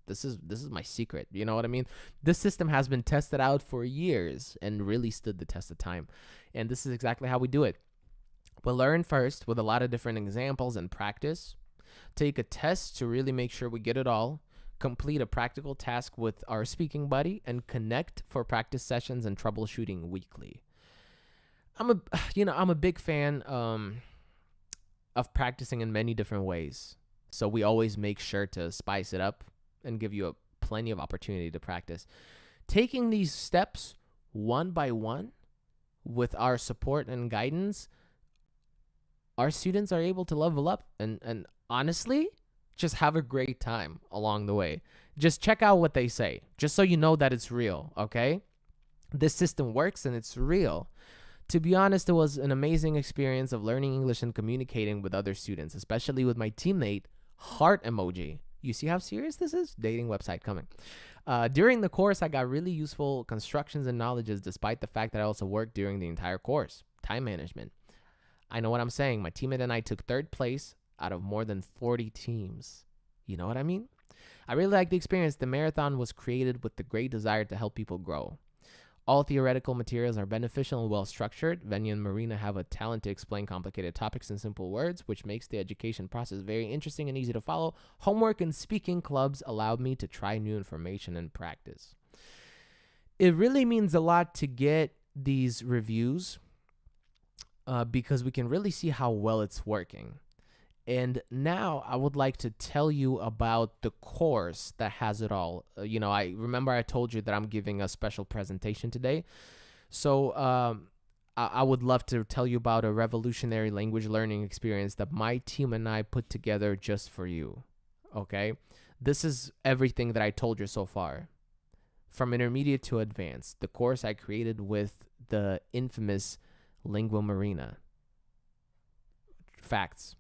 This is my secret. You know what I mean? This system has been tested out for years and really stood the test of time. And this is exactly how we do it. We'll learn first with a lot of different examples and practice. Take a test to really make sure we get it all. Complete a practical task with our speaking buddy and connect for practice sessions and troubleshooting weekly. I'm a big fan of practicing in many different ways. So we always make sure to spice it up and give you plenty of opportunity to practice. Taking these steps one by one with our support and guidance, our students are able to level up and honestly, just have a great time along the way. Just check out what they say, just so you know that it's real, okay? This system works and it's real. To be honest, it was an amazing experience of learning English and communicating with other students, especially with my teammate, heart emoji. You see how serious this is? Dating website coming. During the course, I got really useful constructions and knowledges, despite the fact that I also worked during the entire course. Time management. I know what I'm saying. My teammate and I took 3rd place out of more than 40 teams. You know what I mean? I really liked the experience. The marathon was created with the great desire to help people grow. All theoretical materials are beneficial and well-structured. Venya and Marina have a talent to explain complicated topics in simple words, which makes the education process very interesting and easy to follow. Homework and speaking clubs allowed me to try new information and practice. It really means a lot to get these reviews because we can really see how well it's working. And now I would like to tell you about the course that has it all. I remember I told you that I'm giving a special presentation today. So I would love to tell you about a revolutionary language learning experience that my team and I put together just for you. Okay? This is everything that I told you so far. From intermediate to advanced. The course I created with the infamous Lingua Marina. Facts.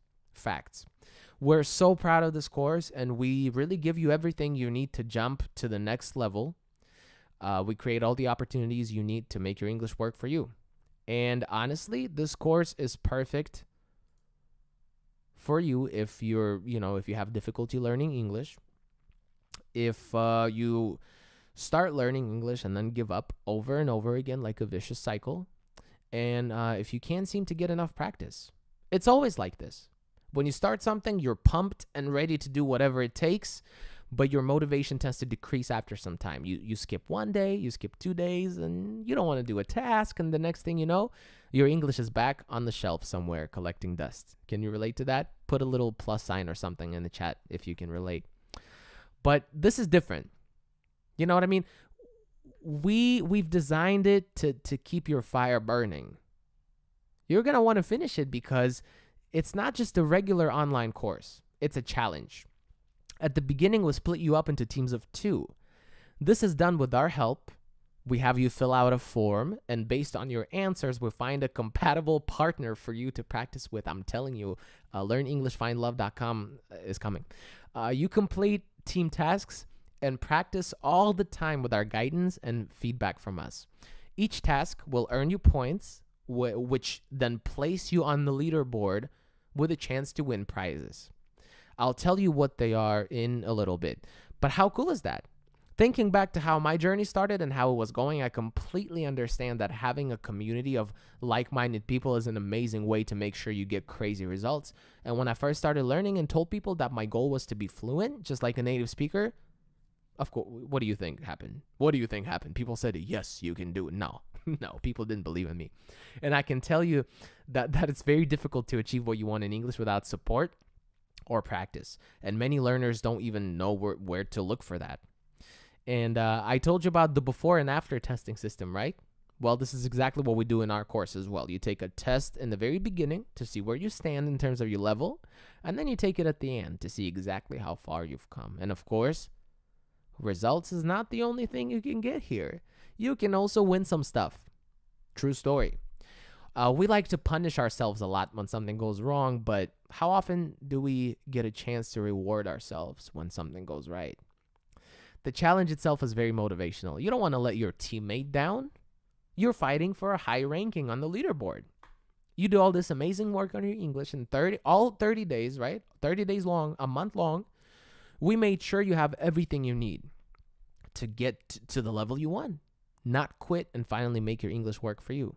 We're so proud of this course, and we really give you everything you need to jump to the next level. We create all the opportunities you need to make your English work for you. And honestly, this course is perfect for you if if you have difficulty learning English, if you start learning English and then give up over and over again like a vicious cycle, and if you can't seem to get enough practice. It's always like this. When you start something, you're pumped and ready to do whatever it takes, but your motivation tends to decrease after some time. You skip one day, you skip 2 days, and you don't want to do a task, and the next thing you know, your English is back on the shelf somewhere collecting dust. Can you relate to that? Put a little plus sign or something in the chat if you can relate. But this is different. You know what I mean? We've designed it to keep your fire burning. You're going to want to finish it because it's not just a regular online course. It's a challenge. At the beginning, we'll split you up into teams of 2. This is done with our help. We have you fill out a form, and based on your answers, we'll find a compatible partner for you to practice with. I'm telling you, learnenglishfindlove.com is coming. You complete team tasks and practice all the time with our guidance and feedback from us. Each task will earn you points, which then place you on the leaderboard with a chance to win prizes. I'll tell you what they are in a little bit. But how cool is that? Thinking back to how my journey started and how it was going, I completely understand that having a community of like-minded people is an amazing way to make sure you get crazy results. And when I first started learning and told people that my goal was to be fluent, just like a native speaker, of course, what do you think happened? What do you think happened? People said, yes, you can do it. No, people didn't believe in me. And I can tell you that it's very difficult to achieve what you want in English without support or practice. And many learners don't even know where to look for that. And I told you about the before and after testing system, right? Well, this is exactly what we do in our course as well. You take a test in the very beginning to see where you stand in terms of your level, and then you take it at the end to see exactly how far you've come. And of course, results is not the only thing you can get here. You can also win some stuff. True story. We like to punish ourselves a lot when something goes wrong, but how often do we get a chance to reward ourselves when something goes right? The challenge itself is very motivational. You don't want to let your teammate down. You're fighting for a high ranking on the leaderboard. You do all this amazing work on your English in 30 days, right? 30 days long, a month long. We made sure you have everything you need to get to the level you want. Not quit and finally make your English work for you.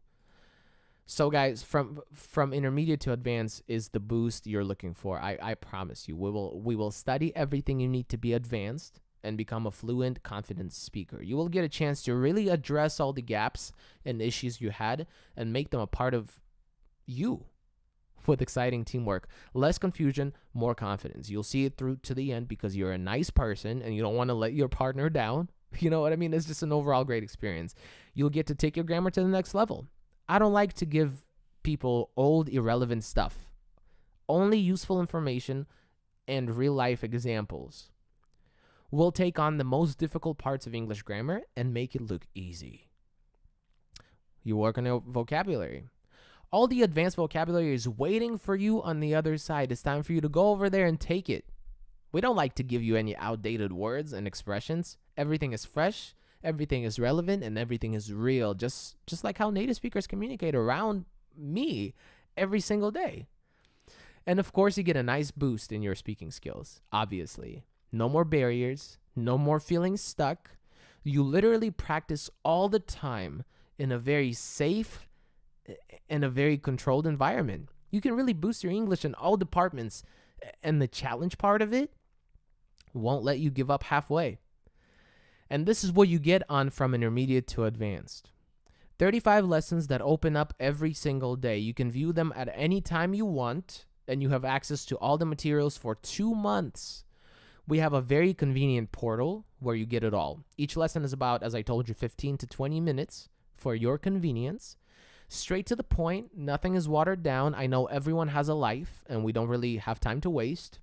So guys, from intermediate to advanced is the boost you're looking for. I promise you. We will study everything you need to be advanced and become a fluent, confident speaker. You will get a chance to really address all the gaps and issues you had and make them a part of you with exciting teamwork. Less confusion, more confidence. You'll see it through to the end because you're a nice person and you don't want to let your partner down. You know what I mean? It's just an overall great experience. You'll get to take your grammar to the next level. I don't like to give people old, irrelevant stuff. Only useful information and real-life examples. We'll take on the most difficult parts of English grammar and make it look easy. You work on your vocabulary. All the advanced vocabulary is waiting for you on the other side. It's time for you to go over there and take it. We don't like to give you any outdated words and expressions. Everything is fresh, everything is relevant, and everything is real, just like how native speakers communicate around me every single day. And of course, you get a nice boost in your speaking skills, obviously. No more barriers, no more feeling stuck. You literally practice all the time in a very safe and a very controlled environment. You can really boost your English in all departments, and the challenge part of it won't let you give up halfway. And this is what you get on from intermediate to advanced. 35 lessons that open up every single day. You can view them at any time you want, and you have access to all the materials for 2 months. We have a very convenient portal where you get it all. Each lesson is about, as I told you, 15 to 20 minutes for your convenience. Straight to the point, nothing is watered down. I know everyone has a life, and we don't really have time to waste.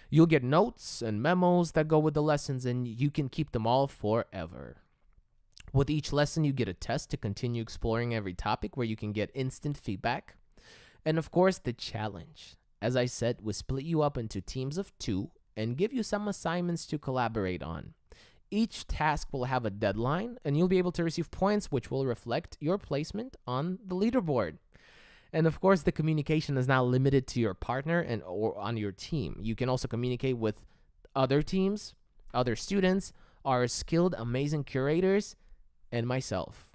You'll get notes and memos that go with the lessons, and you can keep them all forever. With each lesson, you get a test to continue exploring every topic where you can get instant feedback. And of course, the challenge. As I said, we split you up into teams of 2 and give you some assignments to collaborate on. Each task will have a deadline, and you'll be able to receive points which will reflect your placement on the leaderboard. And of course, the communication is not limited to your partner or on your team. You can also communicate with other teams, other students, our skilled, amazing curators, and myself,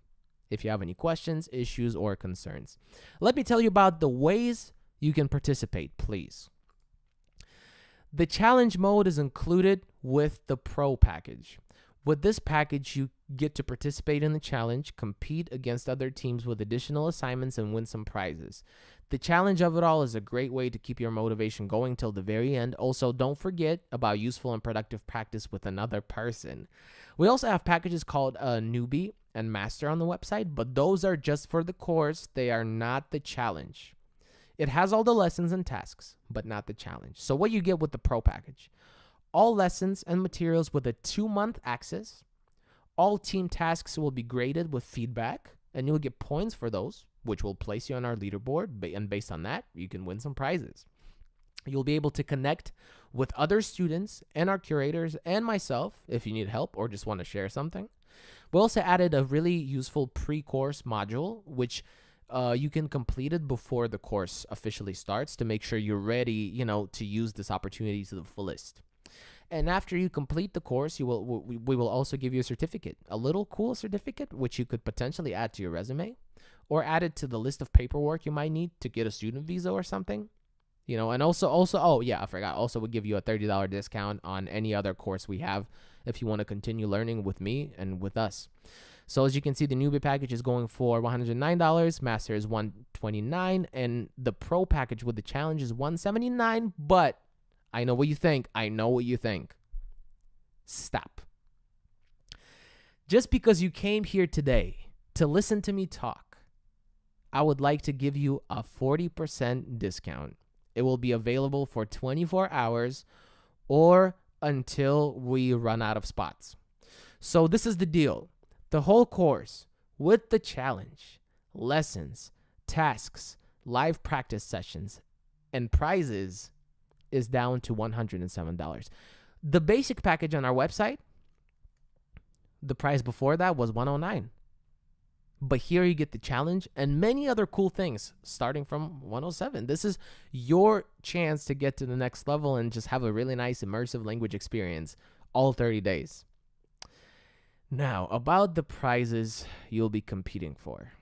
if you have any questions, issues, or concerns. Let me tell you about the ways you can participate, please. The challenge mode is included with the Pro package. With this package, you get to participate in the challenge, compete against other teams with additional assignments, and win some prizes. The challenge of it all is a great way to keep your motivation going till the very end. Also, don't forget about useful and productive practice with another person. We also have packages called Newbie and Master on the website, but those are just for the course. They are not the challenge. It has all the lessons and tasks, but not the challenge. So what you get with the Pro package: all lessons and materials with a 2-month access. All team tasks will be graded with feedback, and you'll get points for those, which will place you on our leaderboard. And based on that, you can win some prizes. You'll be able to connect with other students and our curators and myself if you need help or just want to share something. We also added a really useful pre-course module, which you can complete it before the course officially starts to make sure you're ready, to use this opportunity to the fullest. And after you complete the course, we will also give you a certificate, a little cool certificate, which you could potentially add to your resume or add it to the list of paperwork you might need to get a student visa or something. And also, oh yeah, I forgot. Also, we'll give you a $30 discount on any other course we have if you want to continue learning with me and with us. So as you can see, the newbie package is going for $109, Master is $129, and the Pro package with the challenge is $179. But I know what you think. Stop. Just because you came here today to listen to me talk, I would like to give you a 40% discount. It will be available for 24 hours or until we run out of spots. So this is the deal. The whole course with the challenge, lessons, tasks, live practice sessions, and prizes is down to $107. The basic package on our website, the price before that was $109. But here you get the challenge and many other cool things starting from $107. This is your chance to get to the next level and just have a really nice immersive language experience all 30 days. Now, about the prizes you'll be competing for.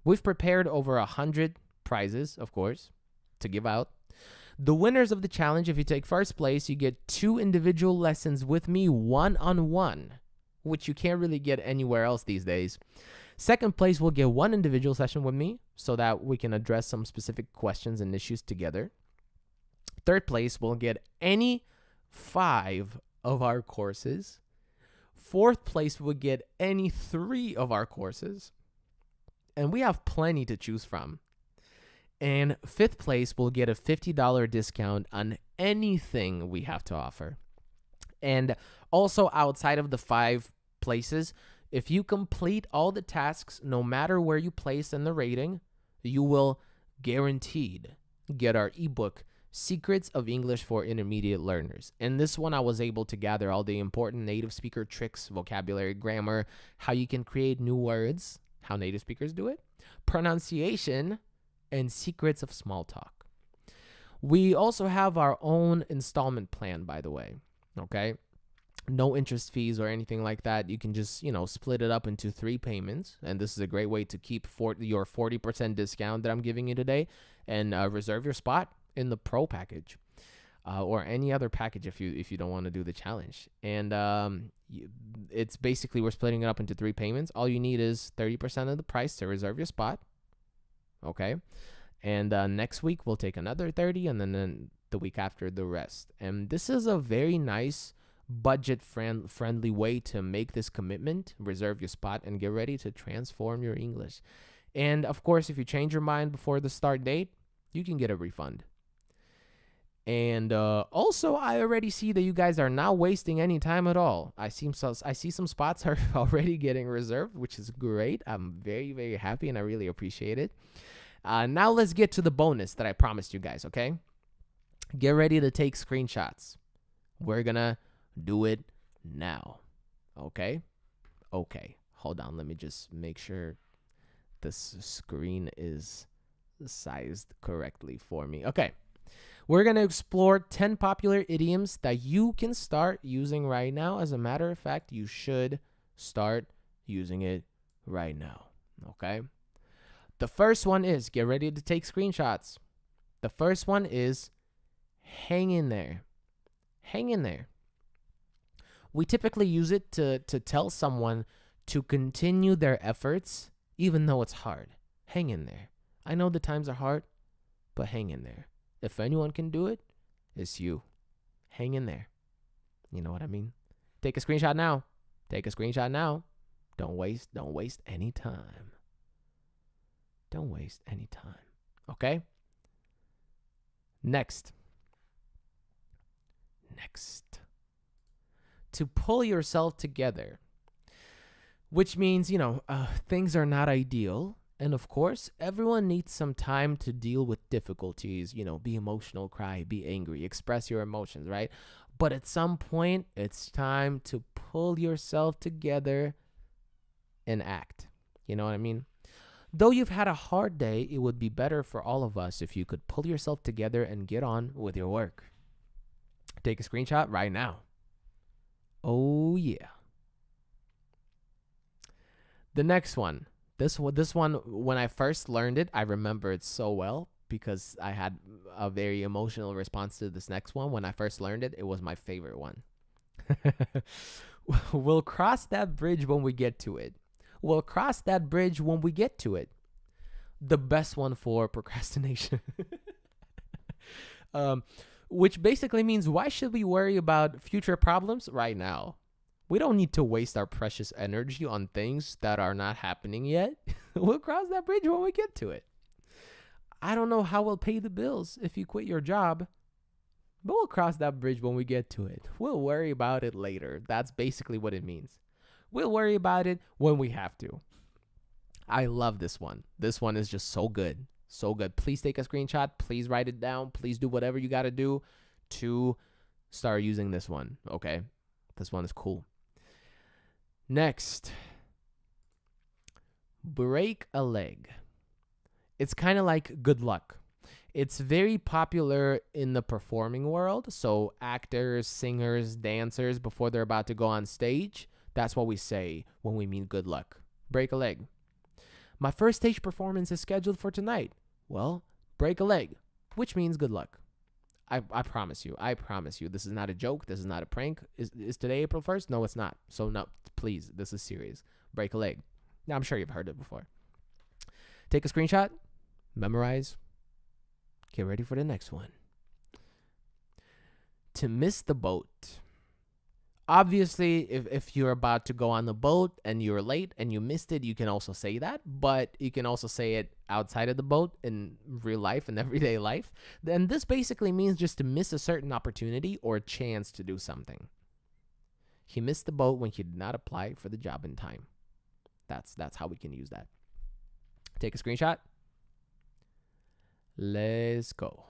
We've prepared over 100 prizes, of course, to give out. The winners of the challenge, if you take first place, you get 2 individual lessons with me one-on-one, which you can't really get anywhere else these days. Second place will get 1 individual session with me so that we can address some specific questions and issues together. Third place will get any 5 of our courses. Fourth place will get any 3 of our courses. And we have plenty to choose from. And fifth place will get a $50 discount on anything we have to offer. And also outside of the 5 places, if you complete all the tasks, no matter where you place in the rating, you will guaranteed get our ebook, Secrets of English for Intermediate Learners. In this one, I was able to gather all the important native speaker tricks, vocabulary, grammar, how you can create new words, how native speakers do it, pronunciation, and secrets of small talk. We also have our own installment plan, by the way, okay? No interest fees or anything like that. You can just, split it up into 3 payments. And this is a great way to keep your 40% discount that I'm giving you today and reserve your spot in the Pro package or any other package if you don't want to do the challenge. And it's basically we're splitting it up into 3 payments. All you need is 30% of the price to reserve your spot. Okay. And next week we'll take another 30 and then the week after the rest. And this is a very nice budget friendly way to make this commitment, reserve your spot, and get ready to transform your English. And of course, if you change your mind before the start date, you can get a refund. And also, I already see that you guys are not wasting any time at all. I see some spots are already getting reserved, which is great. I'm very, very happy, and I really appreciate it. Now let's get to the bonus that I promised you guys, okay? Get ready to take screenshots. We're going to do it now. Okay? Okay. Hold on. Let me just make sure this screen is sized correctly for me. Okay. We're going to explore 10 popular idioms that you can start using right now. As a matter of fact, you should start using it right now. Okay? The first one is, get ready to take screenshots. The first one is hang in there. Hang in there. We typically use it to tell someone to continue their efforts even though it's hard. Hang in there. I know the times are hard, but hang in there. If anyone can do it, it's you. Hang in there. You know what I mean? Take a screenshot now. Take a screenshot now. Don't waste any time. Don't waste any time. Okay? Next. To pull yourself together, which means, things are not ideal. And of course, everyone needs some time to deal with difficulties, be emotional, cry, be angry, express your emotions, right? But at some point, it's time to pull yourself together and act. You know what I mean? Though you've had a hard day, it would be better for all of us if you could pull yourself together and get on with your work. Take a screenshot right now. Oh, yeah. The next one. This one, when I first learned it, I remember it so well because I had a very emotional response to this next one. When I first learned it, it was my favorite one. We'll cross that bridge when we get to it. We'll cross that bridge when we get to it. The best one for procrastination. Which basically means, why should we worry about future problems right now? We don't need to waste our precious energy on things that are not happening yet. We'll cross that bridge when we get to it. I don't know how we'll pay the bills if you quit your job, but we'll cross that bridge when we get to it. We'll worry about it later. That's basically what it means. We'll worry about it when we have to. I love this one. This one is just so good. So good. Please take a screenshot. Please write it down. Please do whatever you got to do to start using this one. Okay? This one is cool. Next. Break a leg. It's kind of like good luck. It's very popular in the performing world. So actors, singers, dancers, before they're about to go on stage, that's what we say when we mean good luck. Break a leg. My first stage performance is scheduled for tonight. Well, break a leg, which means good luck. I promise you. This is not a joke. This is not a prank. Is today April 1st? No, it's not. So no, please, this is serious. Break a leg. Now, I'm sure you've heard it before. Take a screenshot. Memorize. Get ready for the next one. To miss the boat. Obviously, if you're about to go on the boat and you're late and you missed it, you can also say that. But you can also say it outside of the boat in real life and everyday life. Then this basically means just to miss a certain opportunity or chance to do something. He missed the boat when he did not apply for the job in time. That's how we can use that. Take a screenshot. Let's go.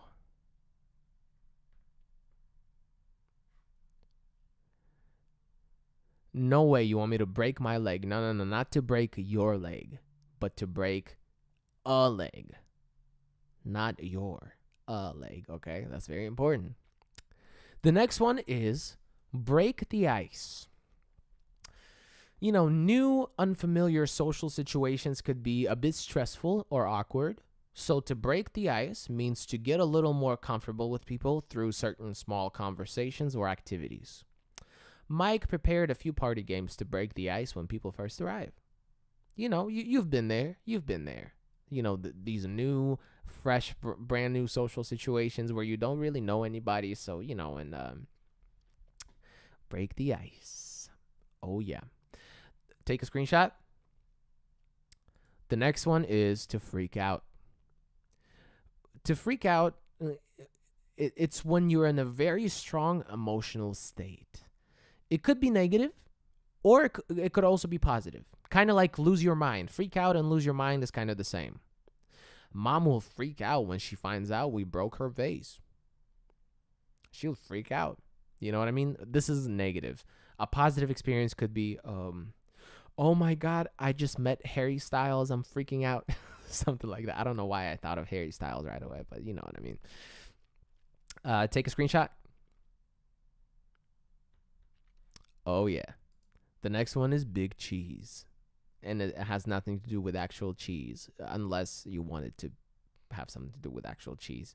No way you want me to break my leg. No, not to break your leg, but to break a leg. Not a leg, okay? That's very important. The next one is break the ice. New, unfamiliar social situations could be a bit stressful or awkward. So to break the ice means to get a little more comfortable with people through certain small conversations or activities. Mike prepared a few party games to break the ice when people first arrive. You've been there. These new, fresh, brand new social situations where you don't really know anybody. So, break the ice. Oh, yeah. Take a screenshot. The next one is to freak out. To freak out, it's when you're in a very strong emotional state. It could be negative, or it could also be positive. Kind of like lose your mind. Freak out and lose your mind is kind of the same. Mom will freak out when she finds out we broke her vase. She'll freak out. You know what I mean? This is negative. A positive experience could be, oh my God, I just met Harry Styles. I'm freaking out. Something like that. I don't know why I thought of Harry Styles right away, but you know what I mean. Take a screenshot. Oh, yeah. The next one is big cheese. And it has nothing to do with actual cheese, unless you want it to have something to do with actual cheese.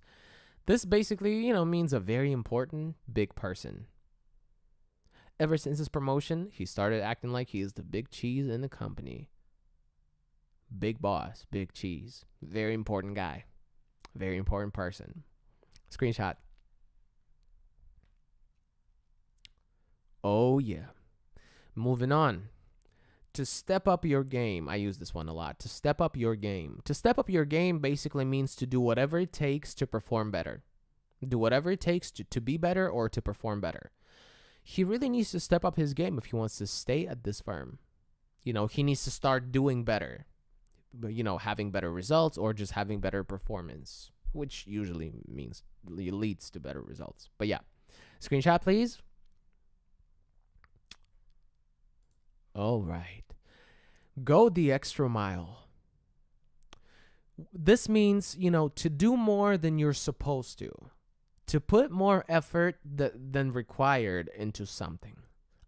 This basically, means a very important big person. Ever since his promotion, he started acting like he is the big cheese in the company. Big boss, big cheese. Very important guy. Very important person. Screenshot. Oh, yeah. Moving on. To step up your game. I use this one a lot. To step up your game. To step up your game basically means to do whatever it takes to perform better. Do whatever it takes to be better or to perform better. He really needs to step up his game if he wants to stay at this firm. He needs to start doing better. Having better results or just having better performance, which usually leads to better results. But yeah. Screenshot, please. All right. Go the extra mile. This means, to do more than you're supposed to put more effort than required into something.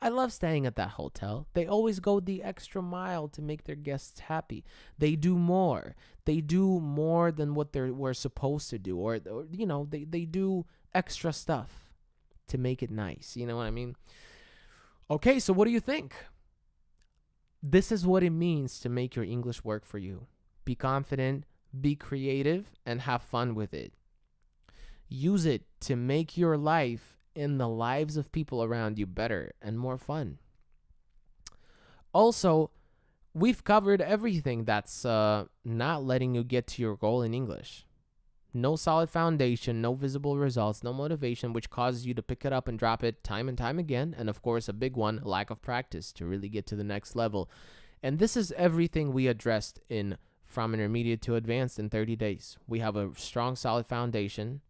I love staying at that hotel. They always go the extra mile to make their guests happy. They do more. They do more than what they were supposed to do, or they do extra stuff to make it nice. You know what I mean? Okay, so what do you think? This is what it means to make your English work for you. Be confident, be creative, and have fun with it. Use it to make your life and the lives of people around you better and more fun. Also, we've covered everything that's not letting you get to your goal in English. No solid foundation, no visible results, no motivation, which causes you to pick it up and drop it time and time again. And of course, a big one, lack of practice to really get to the next level. And this is everything we addressed in From Intermediate to Advanced in 30 days. We have a strong, solid foundation,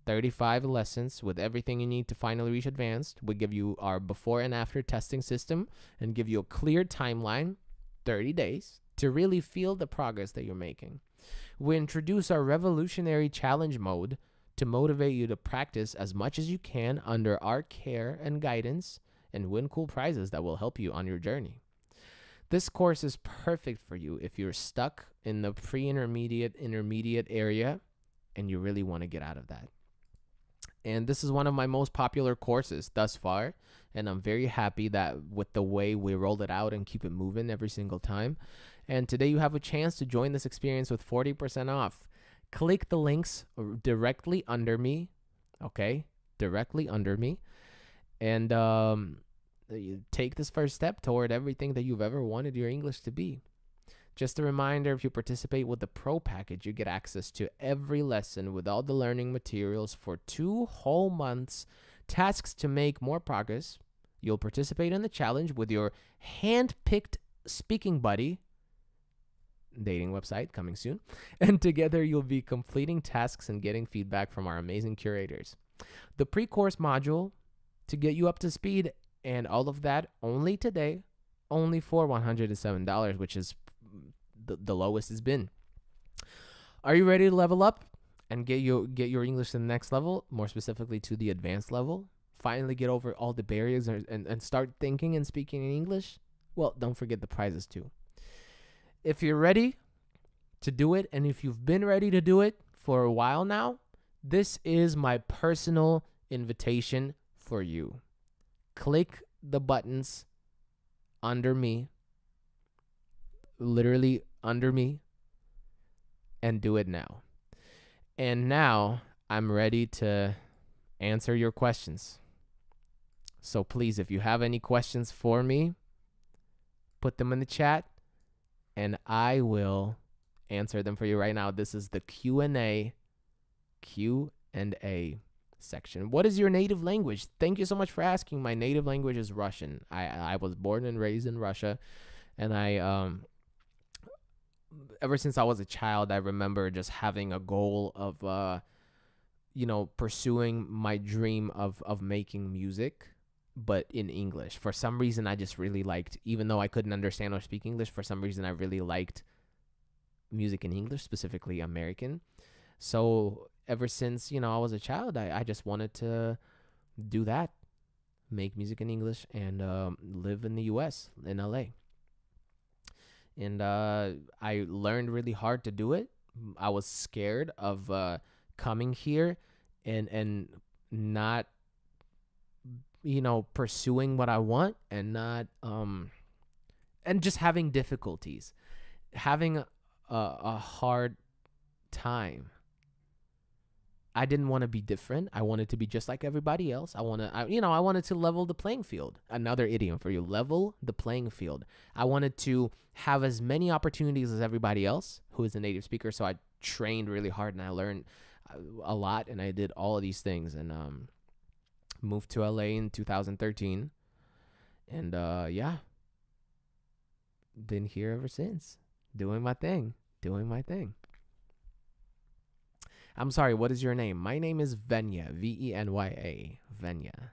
35 lessons with everything you need to finally reach advanced. We give you our before and after testing system and give you a clear timeline, 30 days, to really feel the progress that you're making. We introduce our revolutionary challenge mode to motivate you to practice as much as you can under our care and guidance and win cool prizes that will help you on your journey. This course is perfect for you if you're stuck in the intermediate area and you really want to get out of that. And this is one of my most popular courses thus far. And I'm very happy that with the way we rolled it out and keep it moving every single time. And today you have a chance to join this experience with 40% off. Click the links directly under me. Okay? Directly under me. And you take this first step toward everything that you've ever wanted your English to be. Just a reminder, if you participate with the Pro package, you get access to every lesson with all the learning materials for 2 whole months, tasks to make more progress. You'll participate in the challenge with your hand-picked speaking buddy, dating website coming soon, and together you'll be completing tasks and getting feedback from our amazing curators. The pre-course module to get you up to speed and all of that only today, only for $107, which is the lowest it's been. Are you ready to level up and get your English to the next level, more specifically to the advanced level? Finally get over all the barriers and start thinking and speaking in English? Well, don't forget the prizes too. If you're ready to do it, and if you've been ready to do it for a while now, this is my personal invitation for you. Click the buttons under me, literally under me, and do it now. And now I'm ready to answer your questions. So please, if you have any questions for me, put them in the chat and I will answer them for you right now. This is the Q&A section. What is your native language? Thank you so much for asking. My native language is Russian. I was born and raised in Russia, and I ever since I was a child, I remember just having a goal of pursuing my dream of making music, but in English. For some reason, I just really liked, even though I couldn't understand or speak English, for some reason I really liked music in English, specifically American. So ever since, I was a child, I just wanted to do that, make music in English, and live in the U.S., in L.A. And I learned really hard to do it, I was scared of coming here and not pursuing what I want and not and just having difficulties, having a hard time. I didn't want to be different. I wanted to be just like everybody else. I wanted to level the playing field. Another idiom for you: level the playing field. I wanted to have as many opportunities as everybody else who is a native speaker. So I trained really hard and I learned a lot, and I did all of these things, and moved to LA in 2013, and yeah, been here ever since, doing my thing. I'm sorry, what is your name? My name is Venya, Venya, Venya.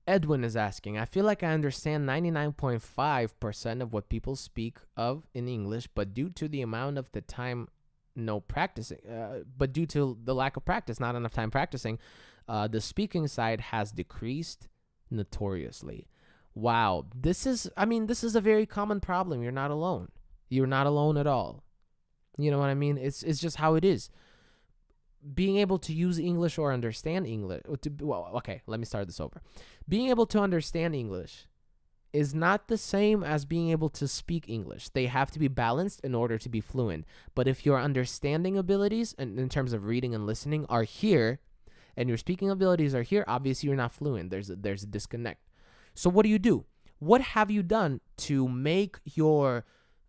Edwin is asking, I feel like I understand 99.5% of what people speak of in English, but due to the amount of the time but due to the lack of practice, not enough time practicing, the speaking side has decreased notoriously. Wow. This is a very common problem. You're not alone. You're not alone at all. You know what I mean? It's just how it is. Being able to use English or understand English. Okay, let me start this over. Being able to understand English is not the same as being able to speak English. They have to be balanced in order to be fluent. But if your understanding abilities, in terms of reading and listening, are here, and your speaking abilities are here, obviously you're not fluent. There's a disconnect. So what do? What have you done to make your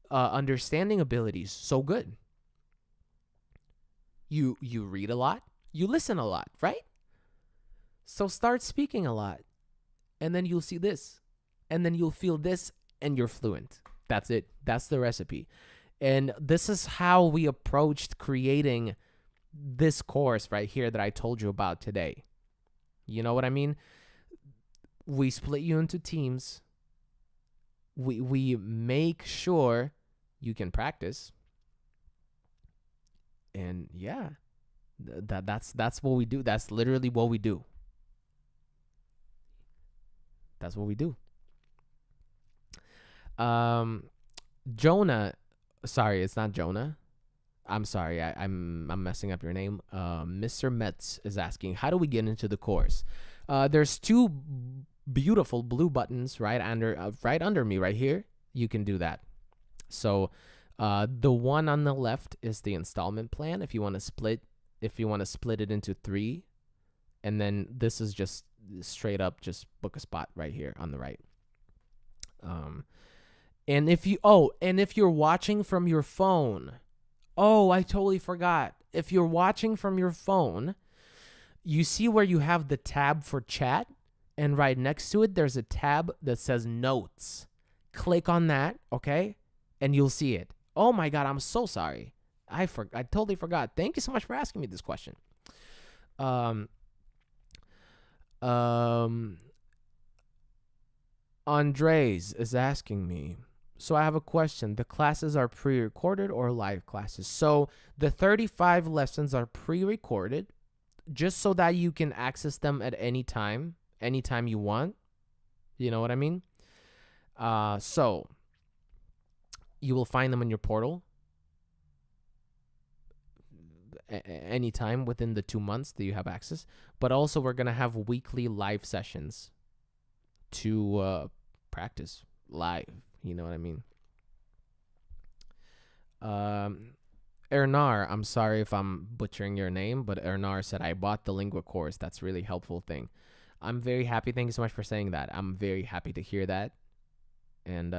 understanding abilities so good? You read a lot, you listen a lot, right? So start speaking a lot, and then you'll see this, and then you'll feel this, and you're fluent. That's it. That's the recipe. And this is how we approached creating this course right here that I told you about today. You know what I mean? We split you into teams. We make sure you can practice. And yeah, that's what we do. That's literally what we do. That's what we do. Jonah, sorry, it's not Jonah. I'm sorry, I'm messing up your name. Mr. Metz is asking, how do we get into the course? There's two beautiful blue buttons right under me right here. You can do that. So the one on the left is the installment plan. If you want to split it into 3, and then this is just straight up just book a spot right here on the right. And if you're watching from your phone, I totally forgot. If you're watching from your phone, you see where you have the tab for chat, and right next to it, there's a tab that says notes. Click on that, okay? And you'll see it. Oh my God, I'm so sorry. I totally forgot. Thank you so much for asking me this question. Andres is asking me, so I have a question. The classes are pre-recorded or live classes? So the 35 lessons are pre-recorded just so that you can access them at anytime you want. You know what I mean? So you will find them in your portal anytime within the 2 months that you have access. But also we're going to have weekly live sessions to practice live. You know what I mean? Ernar, I'm sorry if I'm butchering your name, but Ernar said, I bought the Lingua course. That's a really helpful thing. I'm very happy. Thank you so much for saying that. I'm very happy to hear that. And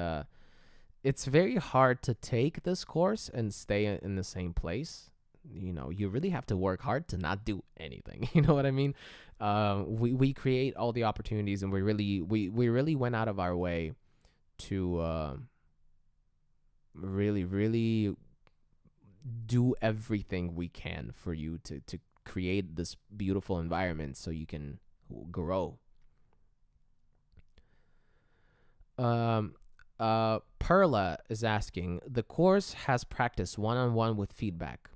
it's very hard to take this course and stay in the same place. You know, you really have to work hard to not do anything. You know what I mean? We create all the opportunities, and we really went out of our way to really do everything we can for you to create this beautiful environment so you can grow. Perla is asking, the course has practice one-on-one with feedback.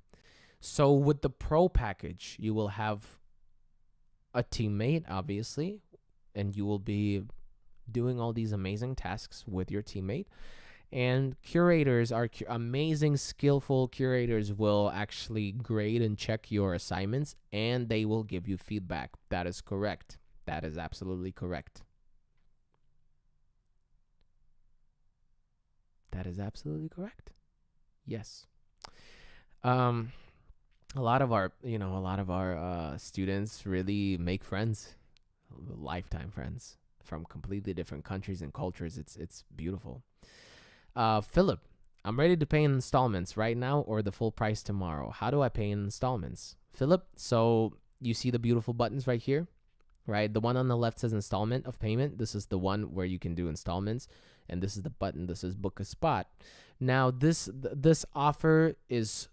So with the pro package, you will have a teammate, obviously, and you will be doing all these amazing tasks with your teammate. And curators are amazing, skillful curators will actually grade and check your assignments, and they will give you feedback. That is correct. That is absolutely correct. That is absolutely correct. Yes. Um, a lot of our students really make friends, lifetime friends from completely different countries and cultures. It's beautiful. Philip, I'm ready to pay in installments right now or the full price tomorrow. How do I pay in installments? Philip, so you see the beautiful buttons right here, right? The one on the left says installment of payment. This is the one where you can do installments. And this is the button. This is book a spot. Now, this offer is...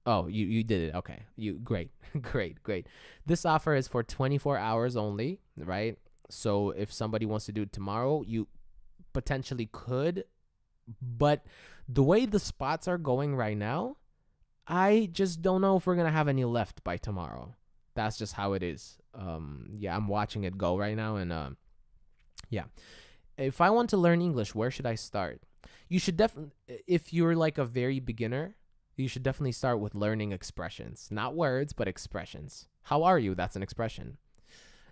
Oh, you did it. Okay. Great. Great. This offer is for 24 hours only, right? So if somebody wants to do it tomorrow, you potentially could. But the way the spots are going right now, I just don't know if we're going to have any left by tomorrow. That's just how it is. Yeah, I'm watching it go right now. And yeah. If I want to learn English, where should I start? You should definitely, if you're like a very beginner, you should definitely start with learning expressions. Not words, but expressions. How are you? That's an expression.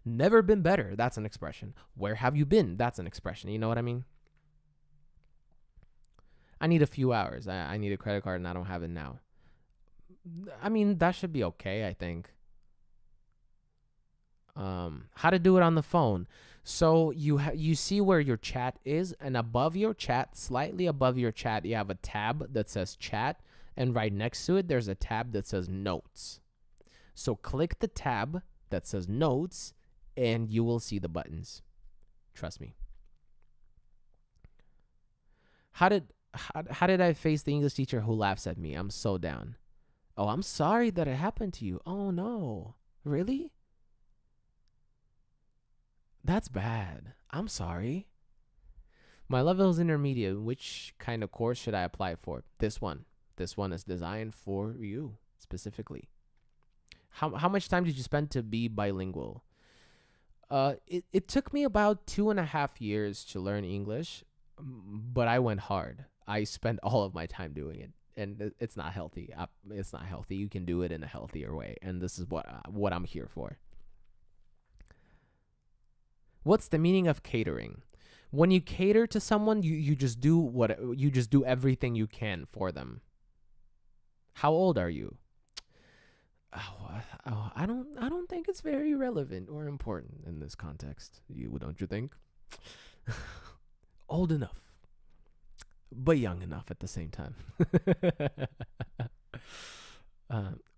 Never been better. That's an expression. Where have you been? That's an expression. You know what I mean? I need a few hours. I need a credit card and I don't have it now. I mean, that should be okay, I think. How to do it on the phone. So you see where your chat is, and above your chat, slightly above your chat, you have a tab that says chat, and right next to it, there's a tab that says notes. So click the tab that says notes, and you will see the buttons. Trust me. How did I face the English teacher who laughs at me? I'm so down. Oh, I'm sorry that it happened to you. Oh no. Really? That's bad. I'm sorry. My level is intermediate. Which kind of course should I apply for? This one. This one is designed for you specifically. How much time did you spend to be bilingual? It took me about 2.5 years to learn English, but I went hard. I spent all of my time doing it, and it's not healthy. It's not healthy. You can do it in a healthier way, and this is what I'm here for. What's the meaning of catering? When you cater to someone, you just do everything you can for them. How old are you? I don't think it's very relevant or important in this context. Don't you think? Old enough, but young enough at the same time.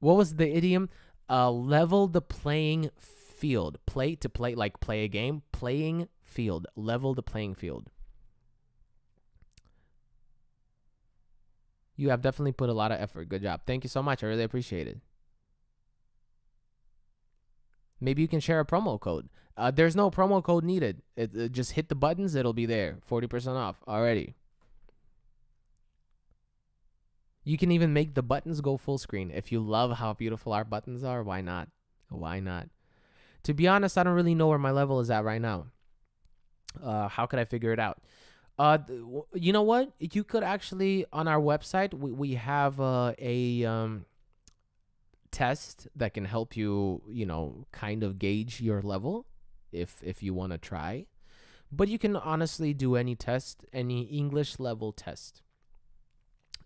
What was the idiom? Level the playing field. Play like play a game. Playing field. Level the playing field. You have definitely put a lot of effort. Good job. Thank you so much. I really appreciate it. Maybe you can share a promo code. There's no promo code needed. Just hit the buttons. It'll be there. 40% off already. You can even make the buttons go full screen. If you love how beautiful our buttons are, why not? Why not? To be honest, I don't really know where my level is at right now. How could I figure it out? You know what? You could actually, on our website, we have a test that can help you, kind of gauge your level if you want to try. But you can honestly do any test, any English level test.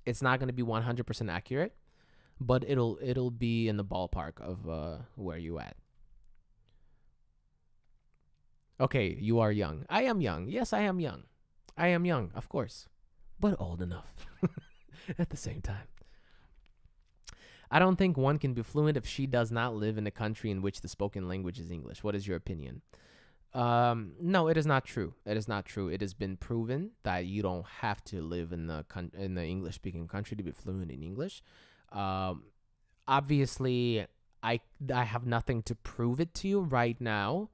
It's not going to be 100% accurate, but it'll be in the ballpark of where you at. Okay, you are young. I am young. Yes, I am young. I am young, of course, but old enough at the same time. I don't think one can be fluent if she does not live in a country in which the spoken language is English. What is your opinion? No, it is not true. It is not true. It has been proven that you don't have to live in the English-speaking country to be fluent in English. Obviously, I have nothing to prove it to you right now,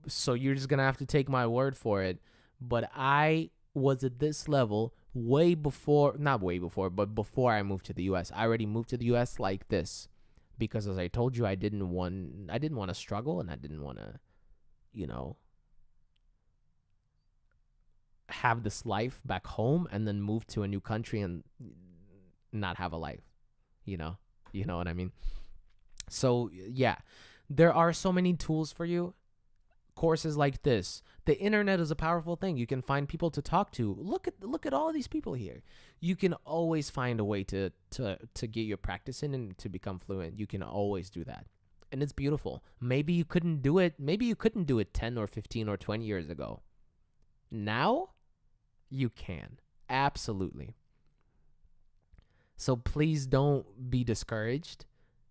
so you're just gonna have to take my word for it. But I was at this level not way before, but before I moved to the U.S. I already moved to the U.S. like this because, as I told you, I didn't want to struggle, and I didn't want to, have this life back home and then move to a new country and not have a life, you know? You know what I mean? So, yeah, there are so many tools for you. Courses like this. The internet is a powerful thing. You can find people to talk to. Look at all of these people here. You can always find a way to get your practice in and to become fluent. You can always do that. And it's beautiful. Maybe you couldn't do it 10 or 15 or 20 years ago. Now, you can. Absolutely. So please don't be discouraged.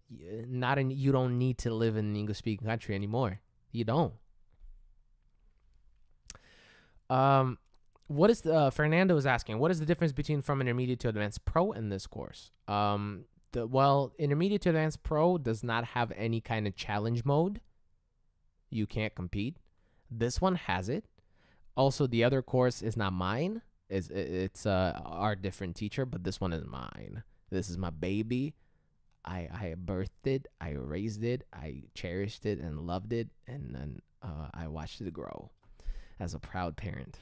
You don't need to live in an English-speaking country anymore. You don't. What is Fernando is asking, what is the difference between from intermediate to advanced pro in this course? Intermediate to advanced pro does not have any kind of challenge mode. You can't compete. This one has it. Also, the other course is not mine. It's our different teacher, but this one is mine. This is my baby. I birthed it, I raised it, I cherished it and loved it, and then I watched it grow as a proud parent.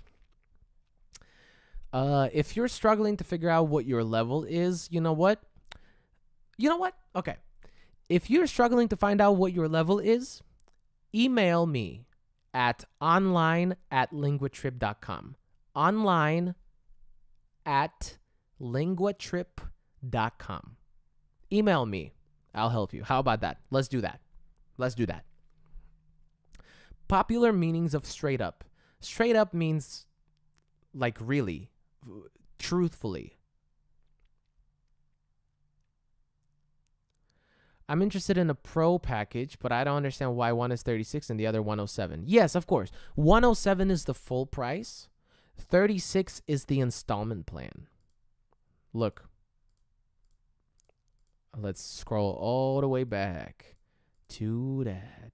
If you're struggling to figure out what your level is, you know what? Okay. If you're struggling to find out what your level is, email me at online@linguatrip.com. online@linguatrip.com. Email me. I'll help you. How about that? Let's do that. Popular meanings of straight up. Straight up means like really, truthfully. I'm interested in a pro package, but I don't understand why one is 36 and the other 107. Yes, of course. 107 is the full price. 36 is the installment plan. Look. Let's scroll all the way back to that.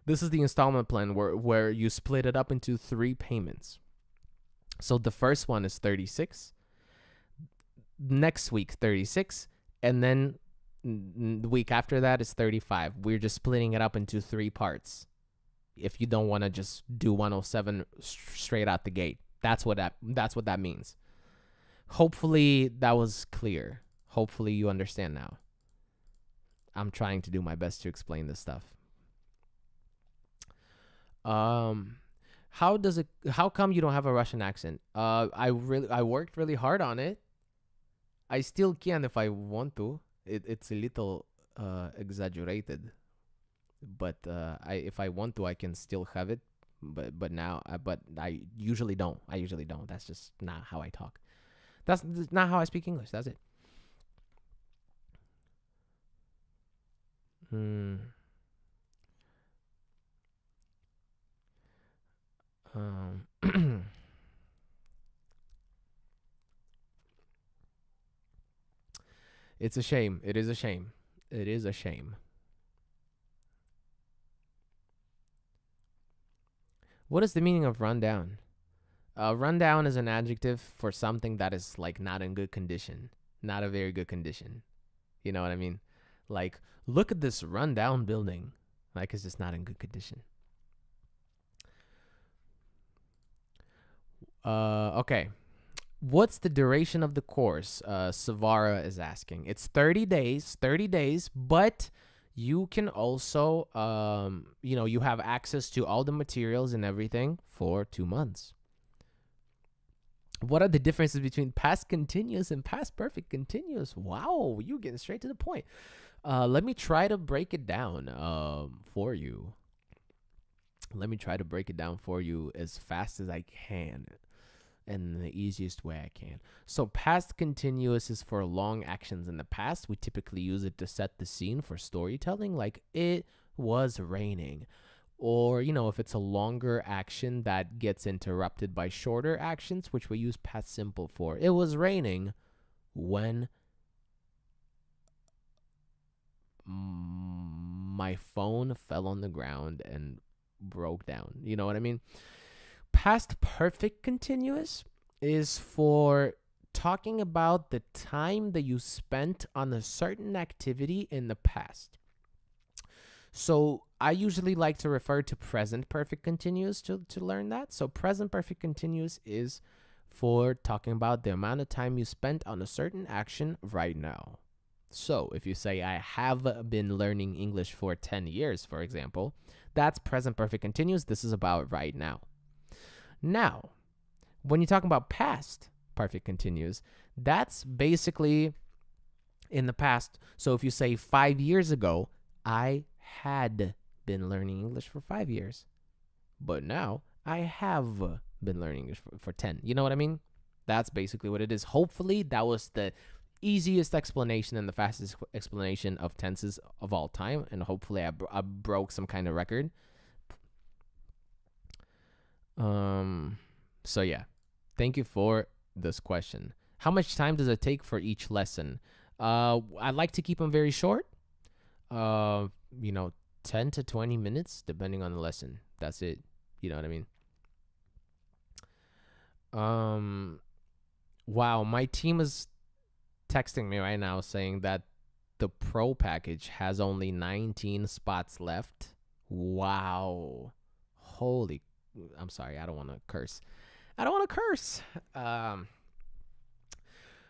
This is the installment plan where you split it up into 3 payments. So the first one is 36. Next week, 36. And then the week after that is 35. We're just splitting it up into 3 parts. If you don't want to just do 107 straight out the gate. That's what that means. Hopefully that was clear. Hopefully you understand now. I'm trying to do my best to explain this stuff. How come you don't have a Russian accent? I worked really hard on it. I still can if I want to. It's a little exaggerated. But if I want to, I can still have it. But I usually don't. That's just not how I talk. That's not how I speak English. That's it. It's a shame. It is a shame. What is the meaning of rundown? Rundown is an adjective for something that is like not in good condition, not a very good condition. You know what I mean? Like, look at this rundown building. Like, it's just not in good condition. Okay. What's the duration of the course? Savara is asking. It's 30 days, but you can also, you have access to all the materials and everything for 2 months. What are the differences between past continuous and past perfect continuous? Wow, you're getting straight to the point. Let me try to break it down for you. Let me try to break it down for you as fast as I can and the easiest way I can. So past continuous is for long actions in the past. We typically use it to set the scene for storytelling, like it was raining. Or, if it's a longer action that gets interrupted by shorter actions, which we use past simple for. It was raining when my phone fell on the ground and broke down. You know what I mean? Past perfect continuous is for talking about the time that you spent on a certain activity in the past. So I usually like to refer to present perfect continuous to learn that. So present perfect continuous is for talking about the amount of time you spent on a certain action right now. So if you say, I have been learning English for 10 years, for example, that's present perfect continuous. This is about right now. Now, when you're talking about past perfect continuous, that's basically in the past. So if you say 5 years ago, I had been learning English for 5 years, but now I have been learning English for 10. You know what I mean? That's basically what it is. Hopefully, that was the easiest explanation and the fastest explanation of tenses of all time. And hopefully, I broke some kind of record. So yeah, thank you for this question. How much time does it take for each lesson? I like to keep them very short. 10 to 20 minutes, depending on the lesson. That's it. You know what I mean? Wow, my team is texting me right now saying that the pro package has only 19 spots left. Wow. Holy, I'm sorry, I don't want to curse.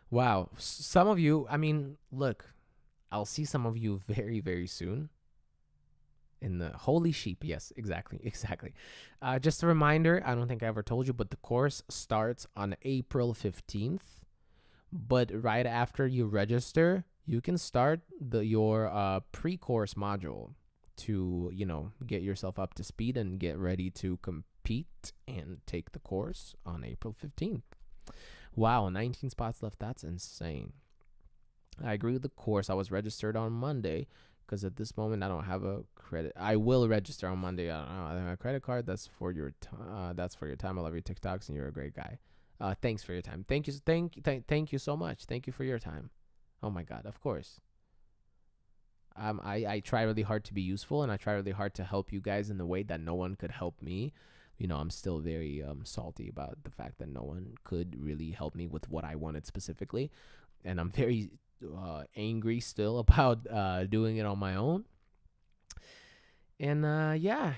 Wow, some of you, I mean, look, I'll see some of you very, very soon. In the holy sheep, yes, exactly. Just a reminder, I don't think I ever told you, but the course starts on April 15th. But right after you register, you can start your pre-course module to, get yourself up to speed and get ready to compete and take the course on April 15th. Wow, 19 spots left. That's insane. I agree with the course. I was registered on Monday because at this moment I don't have a credit. I will register on Monday. I don't know. I have a credit card. That's for your time. I love your TikToks and you're a great guy. Thanks for your time. Thank you so much. Thank you for your time. Oh my God, of course. I try really hard to be useful and I try really hard to help you guys in the way that no one could help me. I'm still very salty about the fact that no one could really help me with what I wanted specifically. And I'm very angry still about doing it on my own. And yeah,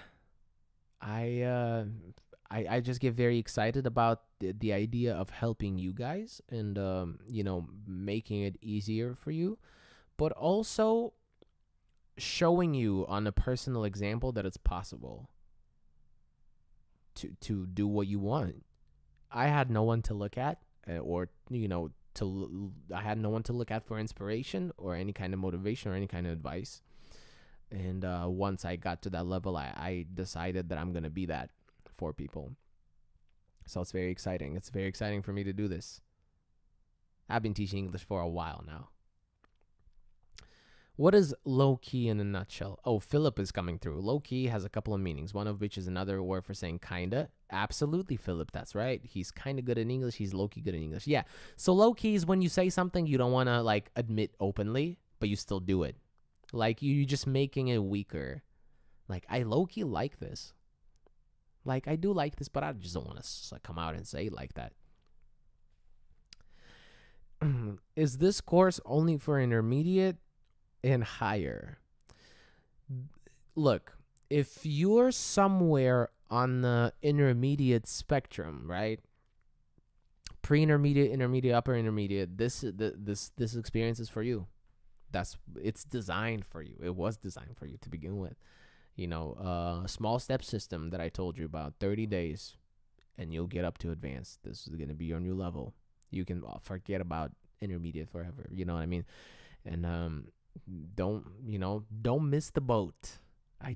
I just get very excited about the idea of helping you guys and, making it easier for you, but also showing you on a personal example that it's possible to do what you want. I had no one to look at or, I had no one to look at for inspiration or any kind of motivation or any kind of advice. And once I got to that level, I decided that I'm going to be that for people. So it's very exciting. It's very exciting for me to do this. I've been teaching English for a while now. What is low-key in a nutshell? Oh, Philip is coming through. Low-key has a couple of meanings, one of which is another word for saying kinda. Absolutely, Philip, that's right. He's kind of good in English. He's low-key good in English. Yeah, so low-key is when you say something you don't want to, admit openly, but you still do it. You're just making it weaker. I low-key like this. I do like this, but I just don't want to come out and say it like that. Is this course only for intermediate and higher? Look, if you're somewhere on the intermediate spectrum, right? Pre-intermediate, intermediate, upper intermediate, this experience is for you. It's designed for you. It was designed for you to begin with. Small step system that I told you about, 30 days, and you'll get up to advanced. This is going to be your new level. You can forget about intermediate forever. You know what I mean? And don't miss the boat. I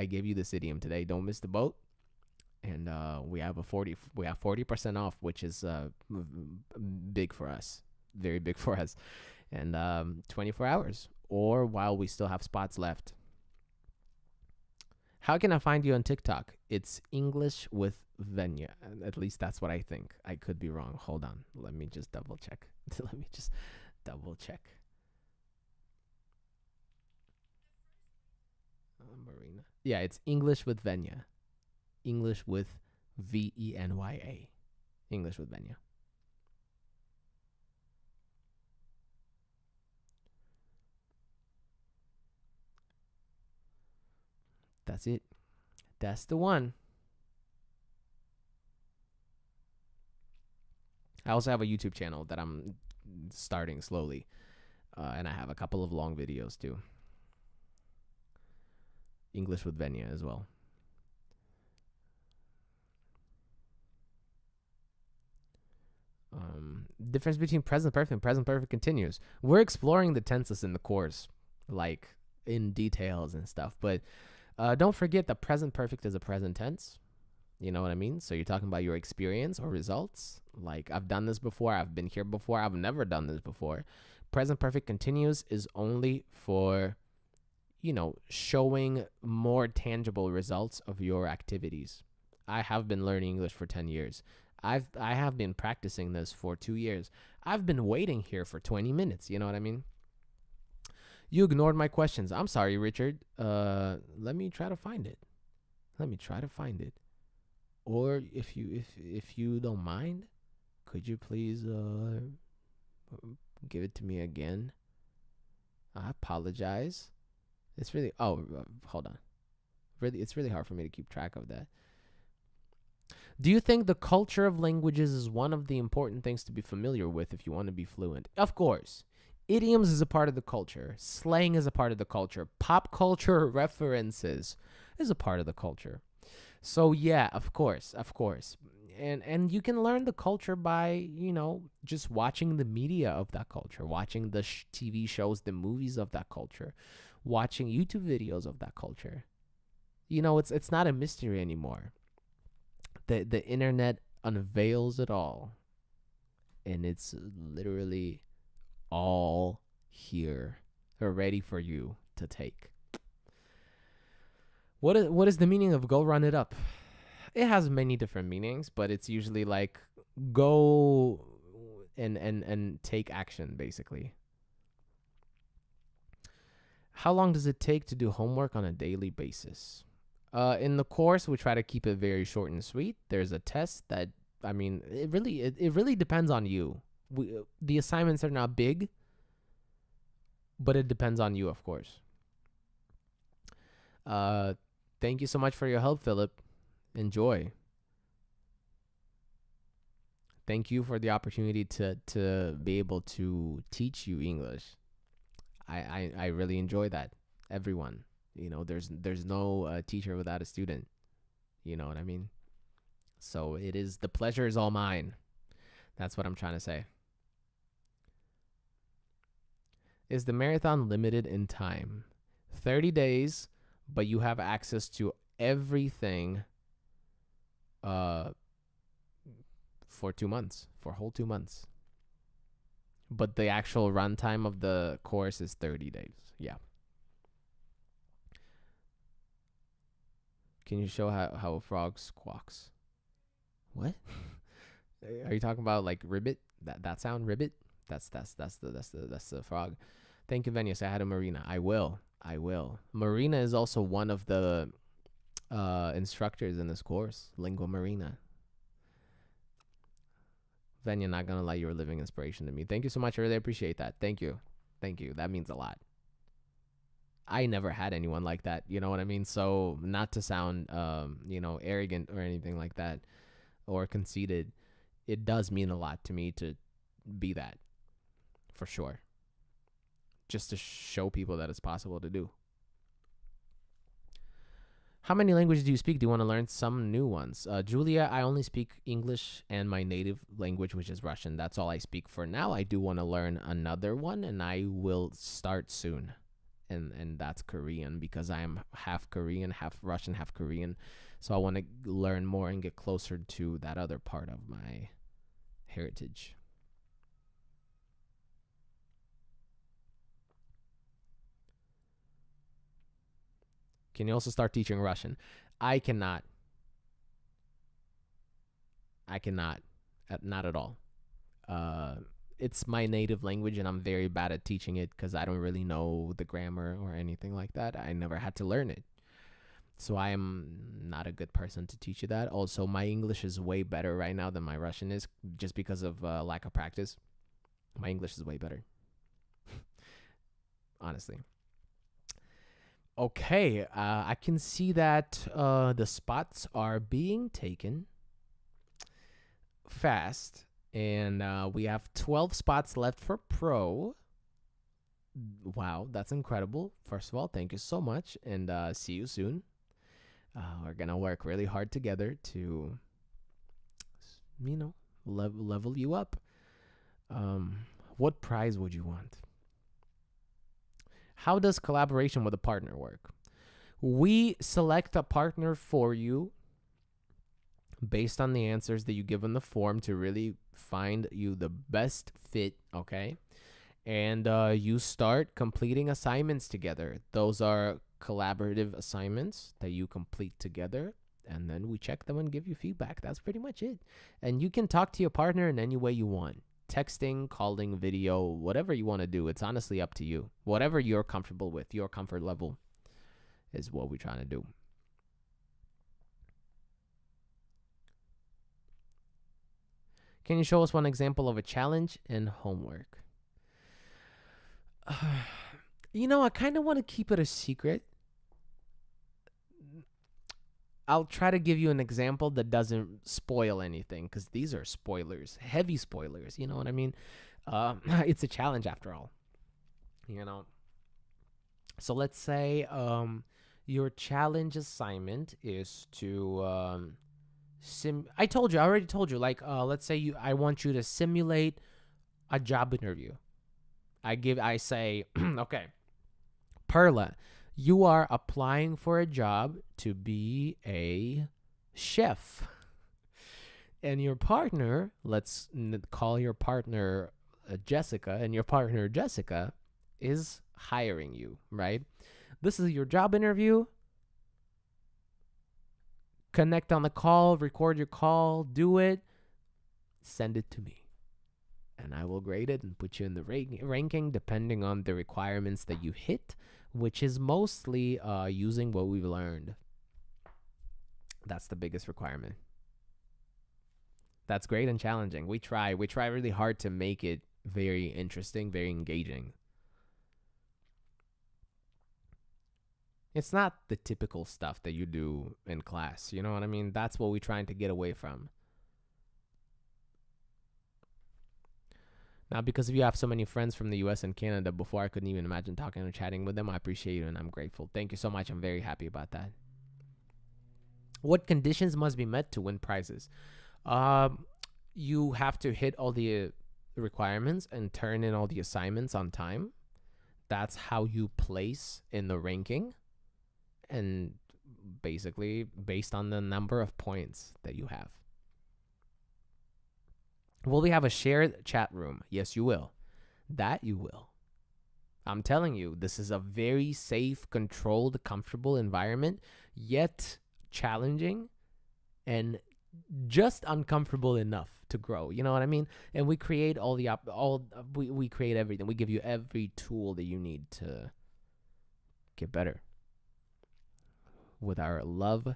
gave you this idiom today. Don't miss the boat. And we have 40% off, which is big for us, very big for us. And 24 hours, or while we still have spots left. How can I find you on TikTok? It's English with Venya. At least that's what I think. I could be wrong. Hold on. Let me just double check. Marina. Yeah, it's English with Venya. English with Venya. English with Venya. That's it. That's the one. I also have a YouTube channel that I'm starting slowly. And I have a couple of long videos too. English with Venya as well. Difference between present perfect and present perfect continuous. We're exploring the tenses in the course, like in details and stuff. But don't forget that present perfect is a present tense. You know what I mean? So you're talking about your experience or results. Like, I've done this before. I've been here before. I've never done this before. Present perfect continuous is only for, showing more tangible results of your activities. I have been learning English for 10 years. I have been practicing this for 2 years. I've been waiting here for 20 minutes. You know what I mean? You ignored my questions. I'm sorry, Richard. Let me try to find it. Or if you don't mind, could you please give it to me again? I apologize. It's really hold on. It's really hard for me to keep track of that. Do you think the culture of languages is one of the important things to be familiar with if you want to be fluent? Of course. Idioms is a part of the culture. Slang is a part of the culture. Pop culture references is a part of the culture. So yeah, of course. And you can learn the culture by, just watching the media of that culture, watching the TV shows, the movies of that culture, watching YouTube videos of that culture. It's not a mystery anymore. The internet unveils it all, and it's literally all here, ready for you to take. What is the meaning of go run it up? It has many different meanings, but it's usually like go and take action, basically. How long does it take to do homework on a daily basis? In the course, we try to keep it very short and sweet. There's a test that, it really depends on you. The assignments are not big, but it depends on you, of course. Thank you so much for your help, Philip. Enjoy. Thank you for the opportunity to be able to teach you English. I really enjoy that. Everyone. There's no teacher without a student. You know what I mean? So the pleasure is all mine. That's what I'm trying to say. Is the marathon limited in time? 30 days, but you have access to everything for 2 months, for a whole 2 months. But the actual runtime of the course is 30 days. Yeah. Can you show how a frog squawks? What? Are you talking about like ribbit? That sound, ribbit? That's the frog. Thank you, Venya. Say hi to Marina. I will. Marina is also one of the instructors in this course, Lingua Marina. Venya, not gonna lie, you're a living inspiration to me. Thank you so much. I really appreciate that. Thank you. That means a lot. I never had anyone like that. You know what I mean? So not to sound, arrogant or anything like that, or conceited, it does mean a lot to me to be that, for sure. Just to show people that it's possible to do. How many languages do you speak? Do you want to learn some new ones? Julia, I only speak English and my native language, which is Russian. That's all I speak for now. I do want to learn another one, and I will start soon. And that's Korean, because I am half Korean, half Russian, half Korean. So I want to learn more and get closer to that other part of my heritage. Can you also start teaching Russian? I cannot. Not at all. It's my native language, and I'm very bad at teaching it because I don't really know the grammar or anything like that. I never had to learn it. So I am not a good person to teach you that. Also, my English is way better right now than my Russian is, just because of lack of practice. My English is way better. Honestly. Okay, I can see that the spots are being taken fast, and we have 12 spots left for pro. Wow, that's incredible. First of all, thank you so much, and see you soon. We're gonna work really hard together to, level you up. What prize would you want? How does collaboration with a partner work? We select a partner for you based on the answers that you give in the form to really find you the best fit, okay? And you start completing assignments together. Those are collaborative assignments that you complete together, and then we check them and give you feedback. That's pretty much it. And you can talk to your partner in any way you want. Texting, calling, video, whatever you want to do. It's honestly up to you. Whatever you're comfortable with, your comfort level is what we're trying to do. Can you show us one example of a challenge in homework? I kind of want to keep it a secret. I'll try to give you an example that doesn't spoil anything, because these are spoilers, heavy spoilers. You know what I mean? It's a challenge after all. So let's say your challenge assignment is to I already told you. Like, let's say I want you to simulate a job interview. I say, okay, Perla, you are applying for a job to be a chef. And your partner, let's call your partner Jessica, and your partner Jessica is hiring you, right? This is your job interview. Connect on the call, record your call, do it, send it to me. And I will grade it and put you in the ranking depending on the requirements that you hit, which is mostly using what we've learned. That's the biggest requirement. That's great and challenging. We try really hard to make it very interesting, very engaging. It's not the typical stuff that you do in class. You know what I mean? That's what we're trying to get away from. Now, because you have so many friends from the US and Canada, before I couldn't even imagine talking or chatting with them, I appreciate you and I'm grateful. Thank you so much. I'm very happy about that. What conditions must be met to win prizes? You have to hit all the requirements and turn in all the assignments on time. That's how you place in the ranking. And basically based on the number of points that you have. Will we have a shared chat room? Yes, you will. That you will. I'm telling you, this is a very safe, controlled, comfortable environment, yet challenging and just uncomfortable enough to grow. You know what I mean? And we create we create everything. We give you every tool that you need to get better with our love,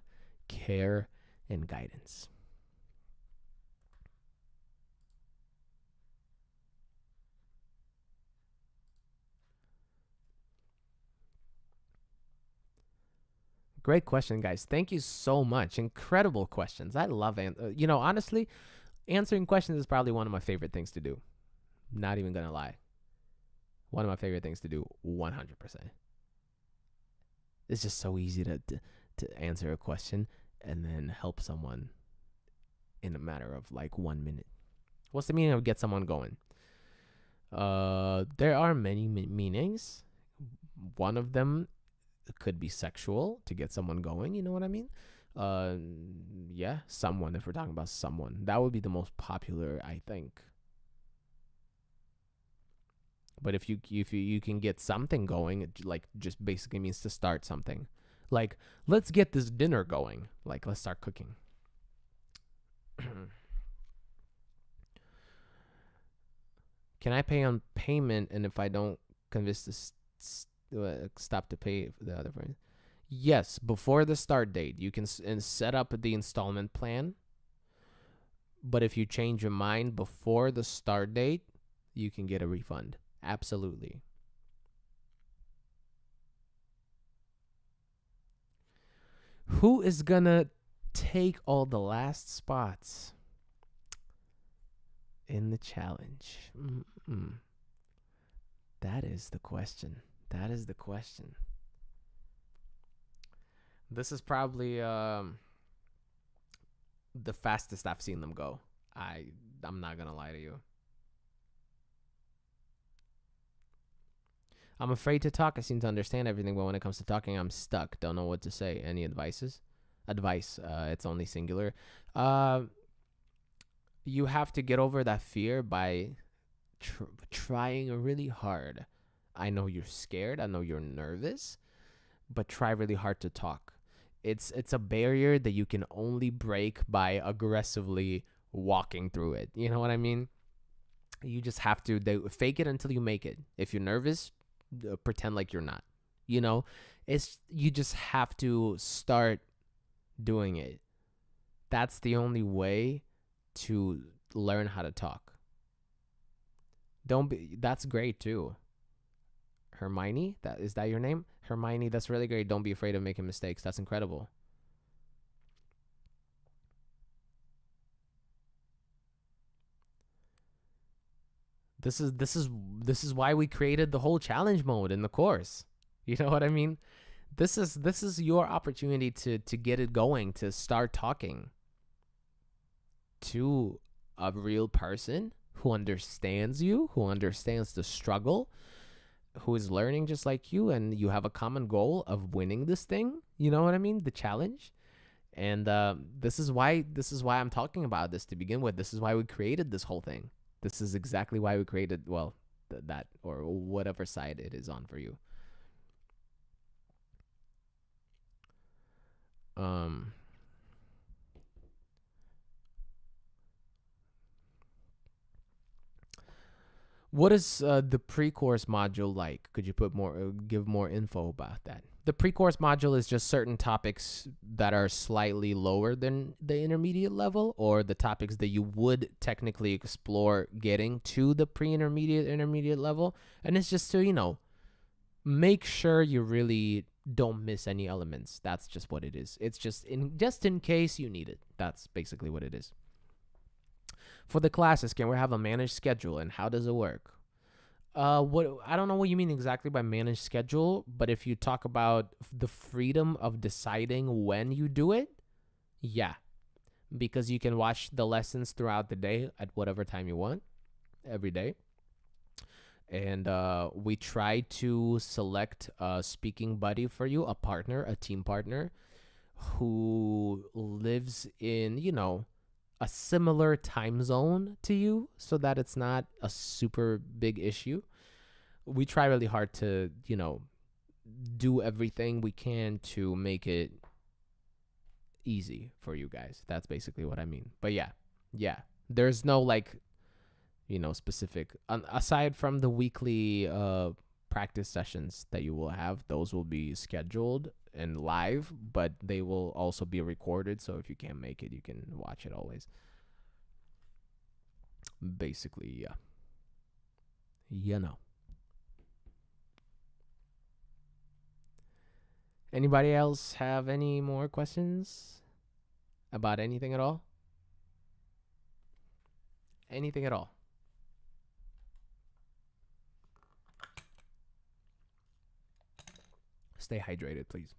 care, and guidance. Great question, guys. Thank you so much. Incredible questions. I love honestly, answering questions is probably one of my favorite things to do. Not even gonna lie. One of my favorite things to do, 100%. It's just so easy to answer a question and then help someone in a matter of like 1 minute. What's the meaning of get someone going? There are many meanings. One of them could be sexual, to get someone going. You know what I mean? Yeah, someone. If we're talking about someone, that would be the most popular, I think. But if you can get something going, it like just basically means to start something. Like, let's get this dinner going. Like, let's start cooking. Can I pay on payment, and if I don't convince this stop to pay for the other person? Yes, before the start date, you can set up the installment plan. But if you change your mind before the start date, you can get a refund. Absolutely. Who is gonna take all the last spots in the challenge? That is the question. That is the question. This is probably the fastest I've seen them go. I'm not gonna lie to you. I'm afraid to talk. I seem to understand everything, but when it comes to talking, I'm stuck. Don't know what to say. Any advices? Advice. It's only singular. You have to get over that fear by trying really hard. I know you're scared. I know you're nervous, but try really hard to talk. It's a barrier that you can only break by aggressively walking through it. You know what I mean? You just have to fake it until you make it. If you're nervous, pretend like you're not. You know, you just have to start doing it. That's the only way to learn how to talk. Don't be. That's great too. Hermione, is that your name? Hermione, that's really great. Don't be afraid of making mistakes. That's incredible. This is why we created the whole challenge mode in the course. You know what I mean? This is your opportunity to get it going, to start talking to a real person who understands you, who understands the struggle, who is learning just like you, and you have a common goal of winning this thing. You know what I mean? The challenge. And this is why I'm talking about this to begin with. This is why we created this whole thing. This is exactly why we created, well, that or whatever side it is on for you. What is the pre-course module like? Could you give more info about that? The pre-course module is just certain topics that are slightly lower than the intermediate level, or the topics that you would technically explore getting to the intermediate level. And it's just to, make sure you really don't miss any elements. That's just what it is. It's just in case you need it. That's basically what it is. For the classes, can we have a managed schedule, and how does it work? What I don't know what you mean exactly by managed schedule, but if you talk about the freedom of deciding when you do it, yeah, because you can watch the lessons throughout the day at whatever time you want, every day. And we try to select a speaking buddy for you, a team partner, who lives in, a similar time zone to you, so that it's not a super big issue. We try really hard to, do everything we can to make it easy for you guys. That's basically what I mean. But yeah. There's no specific, aside from the weekly practice sessions that you will have. Those will be scheduled and live, but they will also be recorded, so if you can't make it, you can watch it always. Basically, yeah. Anybody else have any more questions about anything at all? Anything at all? Stay hydrated, please.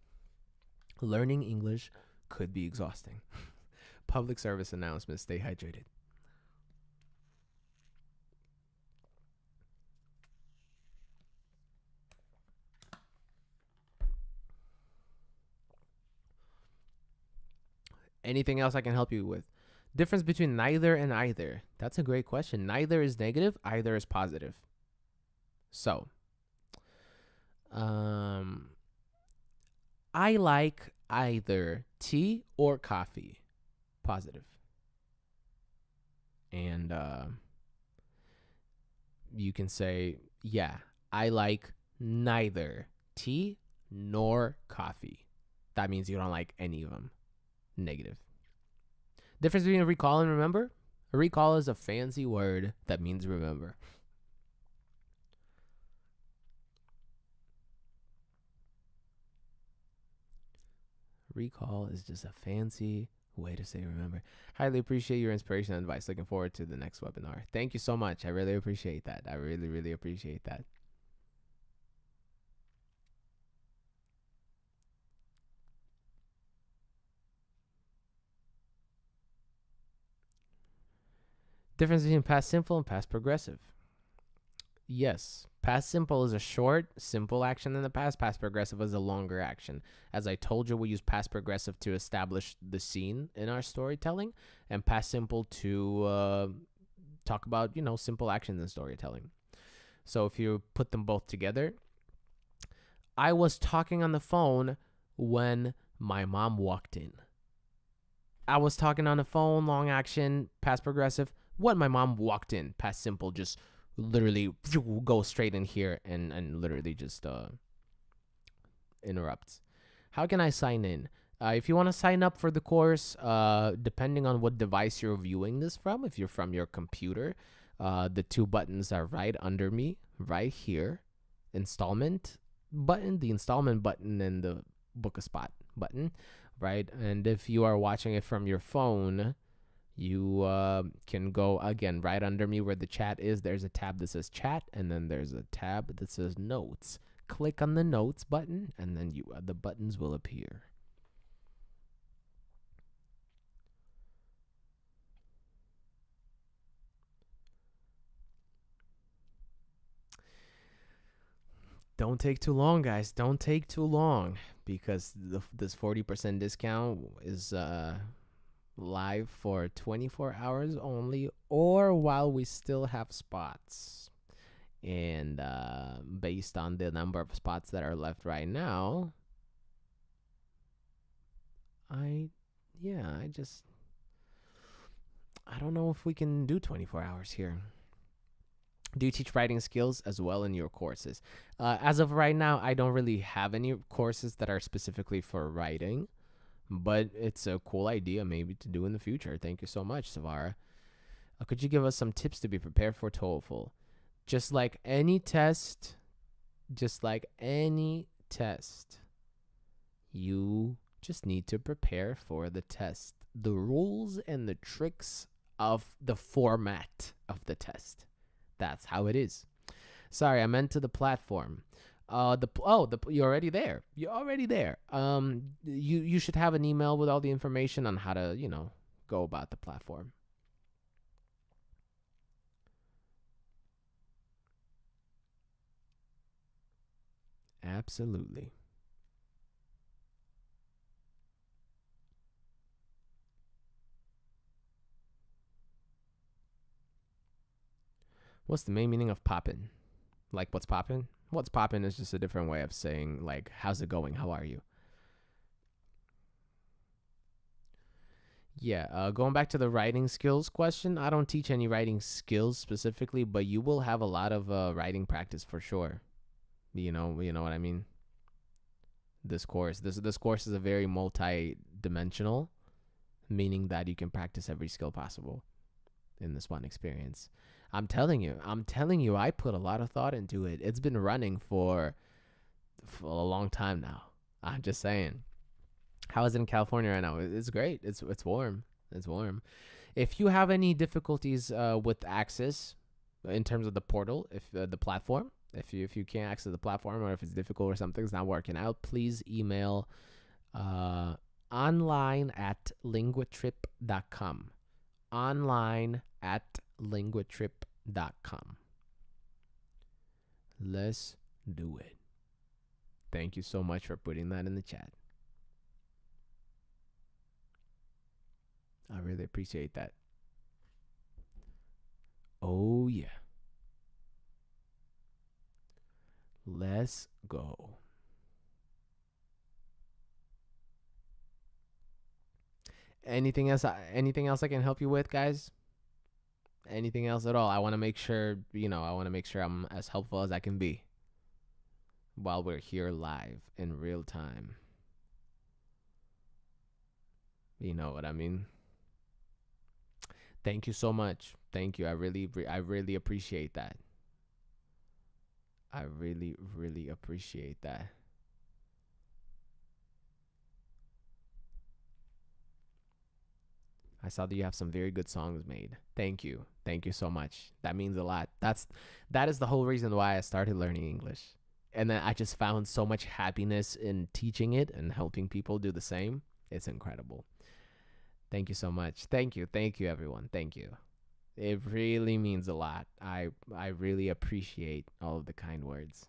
Learning English could be exhausting. Public service announcement, stay hydrated. Anything else I can help you with? Difference between neither and either. That's a great question. Neither is negative, either is positive. So, I like either tea or coffee. Positive. And you can say, yeah, I like neither tea nor coffee. That means you don't like any of them. Negative. Difference between a recall and remember? A recall is a fancy word that means remember. Recall is just a fancy way to say remember. Highly appreciate your inspiration and advice. Looking forward to the next webinar. Thank you so much. I really appreciate that. I really, really appreciate that. Difference between past simple and past progressive. Yes, past simple is a short, simple action in the past. Past progressive is a longer action. As I told you, we use past progressive to establish the scene in our storytelling, and past simple to talk about, simple actions in storytelling. So if you put them both together, I was talking on the phone when my mom walked in. I was talking on the phone, long action, past progressive, when my mom walked in. Past simple, just literally go straight in here and literally just interrupts. How can I sign in? If you want to sign up for the course, depending on what device you're viewing this from, if you're from your computer, the two buttons are right under me, right here. Installment button, the installment button, and the book a spot button, right? And if you are watching it from your phone, you can go again right under me where the chat is. There's a tab that says chat, and then there's a tab that says notes. Click on the notes button, and then the buttons will appear. Don't take too long, guys. Don't take too long, because this 40% discount is live for 24 hours only, or while we still have spots. And based on the number of spots that are left right now, I don't know if we can do 24 hours here. Do you teach writing skills as well in your courses? As of right now, I don't really have any courses that are specifically for writing, but it's a cool idea maybe to do in the future. Thank you so much, Savara. Could you give us some tips to be prepared for TOEFL? Just like any test, you just need to prepare for the test. The rules and the tricks of the format of the test. That's how it is. Sorry, I meant to the platform. You're already there. You should have an email with all the information on how to, go about the platform. Absolutely. What's the main meaning of poppin'? Like, what's poppin'? What's poppin' is just a different way of saying, like, how's it going? How are you? Yeah, going back to the writing skills question, I don't teach any writing skills specifically, but you will have a lot of writing practice for sure. You know what I mean? This course is a very multi-dimensional, meaning that you can practice every skill possible in this one experience. I'm telling you, I put a lot of thought into it. It's been running for a long time now. I'm just saying. How is it in California right now? It's great. It's warm. It's warm. If you have any difficulties with access in terms of the portal, if the platform, if you can't access the platform, or if it's difficult or something's not working out, please email online@linguatrip.com. online@linguatrip.com. Let's do it. Thank you so much for putting that in the chat. I really appreciate that. Oh, yeah. Let's go. Anything else I can help you with, guys? Anything else at all? I want to make sure, I'm as helpful as I can be while we're here live in real time. You know what I mean? Thank you so much. Thank you. I really appreciate that. I really, really appreciate that. I saw that you have some very good songs made. Thank you. Thank you so much. That means a lot. That is the whole reason why I started learning English. And then I just found so much happiness in teaching it and helping people do the same. It's incredible. Thank you so much. Thank you. Thank you everyone. Thank you. It really means a lot. I really appreciate all of the kind words.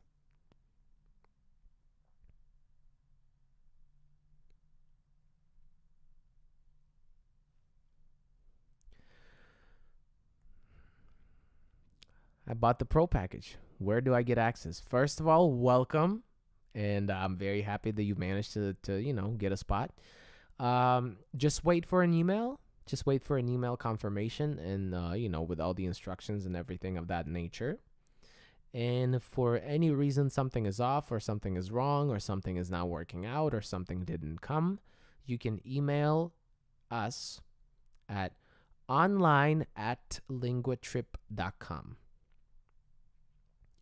I bought the pro package. Where do I get access? First of all, welcome. And I'm very happy that you managed to get a spot. Just wait for an email. Just wait for an email confirmation and, with all the instructions and everything of that nature. And for any reason something is off or something is wrong or something is not working out or something didn't come, you can email us at online@linguatrip.com.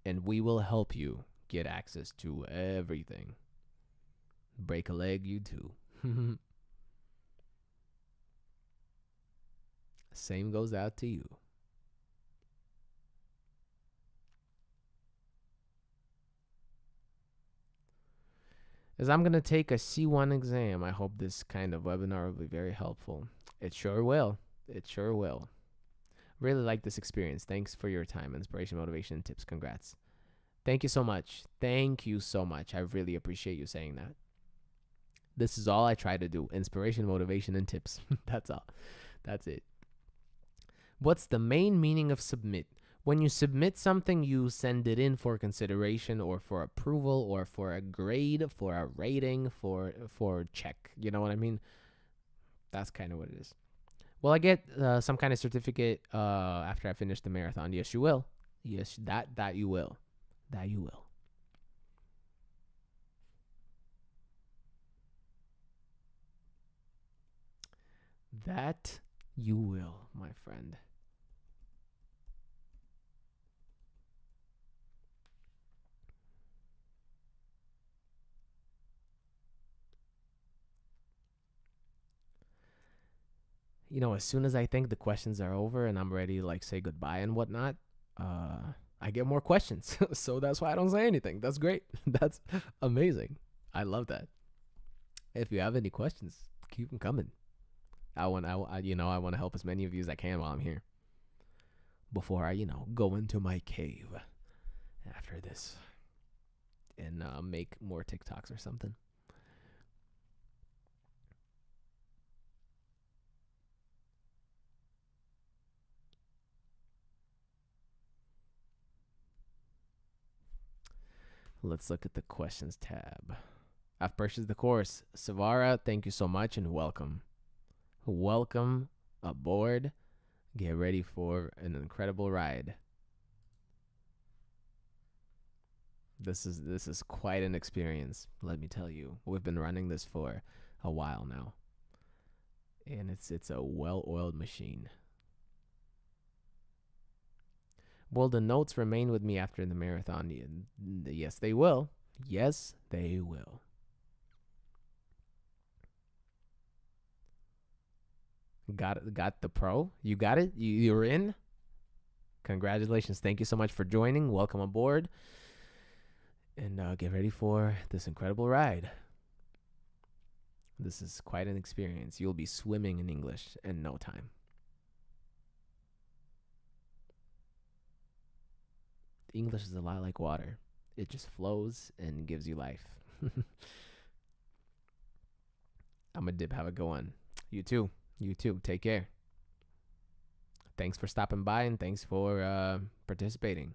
And we will help you get access to everything. Break a leg, you too. Same goes out to you. As I'm going to take a C1 exam, I hope this kind of webinar will be very helpful. It sure will. It sure will. Really like this experience. Thanks for your time, inspiration, motivation, and tips. Congrats. Thank you so much. Thank you so much. I really appreciate you saying that. This is all I try to do. Inspiration, motivation, and tips. That's all. That's it. What's the main meaning of submit? When you submit something, you send it in for consideration or for approval or for a grade, for a rating, for check. You know what I mean? That's kind of what it is. Will I get some kind of certificate after I finish the marathon? Yes, you will. Yes, that you will. That you will. That you will, my friend. As soon as I think the questions are over and I'm ready to say goodbye and whatnot, I get more questions. So that's why I don't say anything. That's great. That's amazing. I love that. If you have any questions, keep them coming. I want to help as many of you as I can while I'm here. Before I, go into my cave after this and make more TikToks or something. Let's look at the questions tab. I've purchased the course. Savara, thank you so much and welcome. Welcome aboard. Get ready for an incredible ride. This is quite an experience, let me tell you. We've been running this for a while now. And it's a well-oiled machine. Will the notes remain with me after the marathon? Yes, they will. Yes, they will. Got the pro? You got it? You're in? Congratulations. Thank you so much for joining. Welcome aboard. And get ready for this incredible ride. This is quite an experience. You'll be swimming in English in no time. English is a lot like water. It just flows and gives you life. I'm a dip. Have a good one. You too. You too. Take care. Thanks for stopping by and thanks for participating.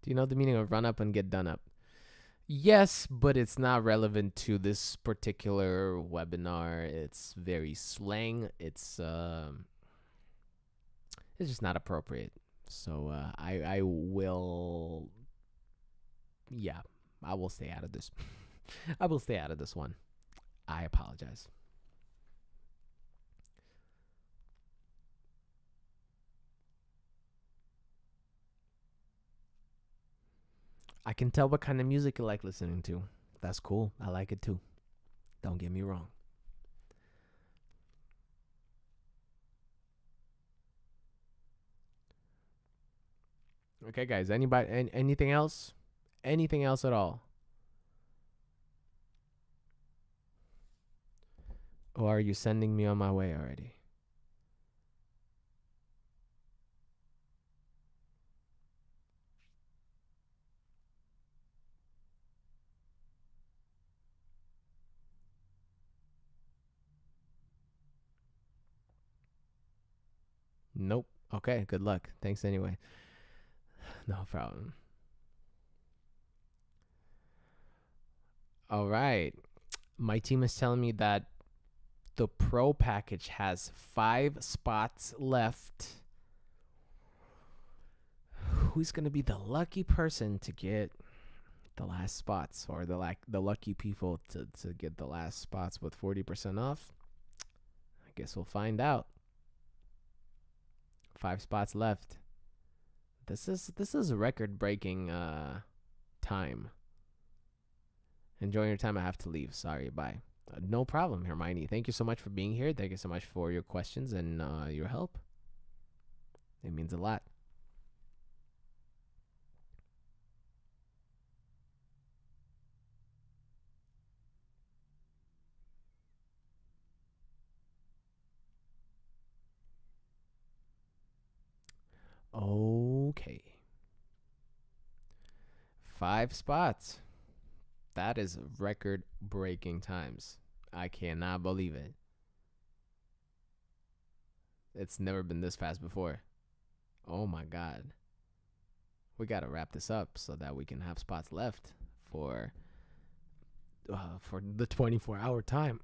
Do you know the meaning of run up and get done up? Yes, but it's not relevant to this particular webinar. It's very slang. It's just not appropriate. So I will, yeah, I will stay out of this. I will stay out of this one. I apologize. I can tell what kind of music you like listening to. That's cool. I like it too. Don't get me wrong. Okay, guys. Anybody? Anything else? Anything else at all? Or are you sending me on my way already? Nope. Okay, good luck. Thanks anyway. No problem. All right. My team is telling me that the Pro package has 5 spots left. Who's going to be the lucky person to get the last spots, or the lucky people to get the last spots with 40% off? I guess we'll find out. 5 spots left. This is a record-breaking time. Enjoy your time. I have to leave. Sorry. Bye. No problem, Hermione. Thank you so much for being here. Thank you so much for your questions and your help. It means a lot. Okay. 5 spots. That is record-breaking times. I cannot believe it. It's never been this fast before. Oh my God. We got to wrap this up so that we can have spots left for the 24-hour time.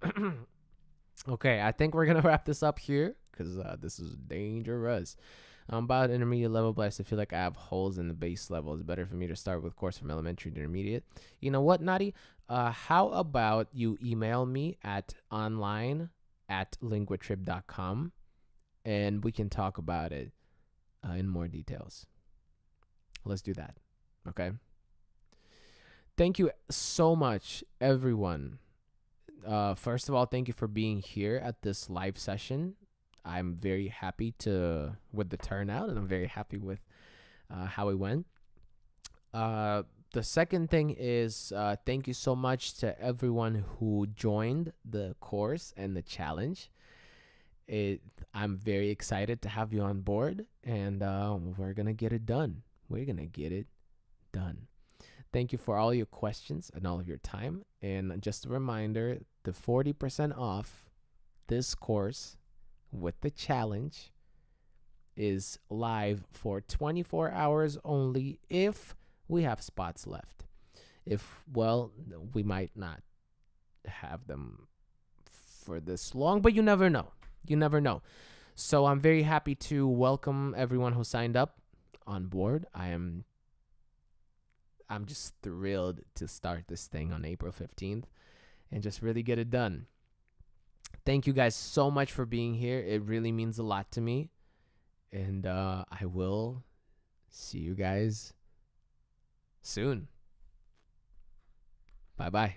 Okay, I think we're going to wrap this up here because this is dangerous. I'm about intermediate level, but I still feel like I have holes in the base level. It's better for me to start with course from elementary to intermediate. You know what, Nadi? How about you email me at online@linguatrip.com and we can talk about it in more details. Let's do that. Okay? Thank you so much, everyone. First of all, thank you for being here at this live session. I'm very happy with the turnout, and I'm very happy with how it went. The second thing is thank you so much to everyone who joined the course and the challenge. I'm very excited to have you on board, and we're going to get it done. We're going to get it done. Thank you for all your questions and all of your time. And just a reminder, the 40% off this course with the challenge is live for 24 hours only if we have spots left. Well, we might not have them for this long, but you never know. You never know. So I'm very happy to welcome everyone who signed up on board. I'm just thrilled to start this thing on April 15th and just really get it done. Thank you guys so much for being here. It really means a lot to me. And I will see you guys soon. Bye-bye.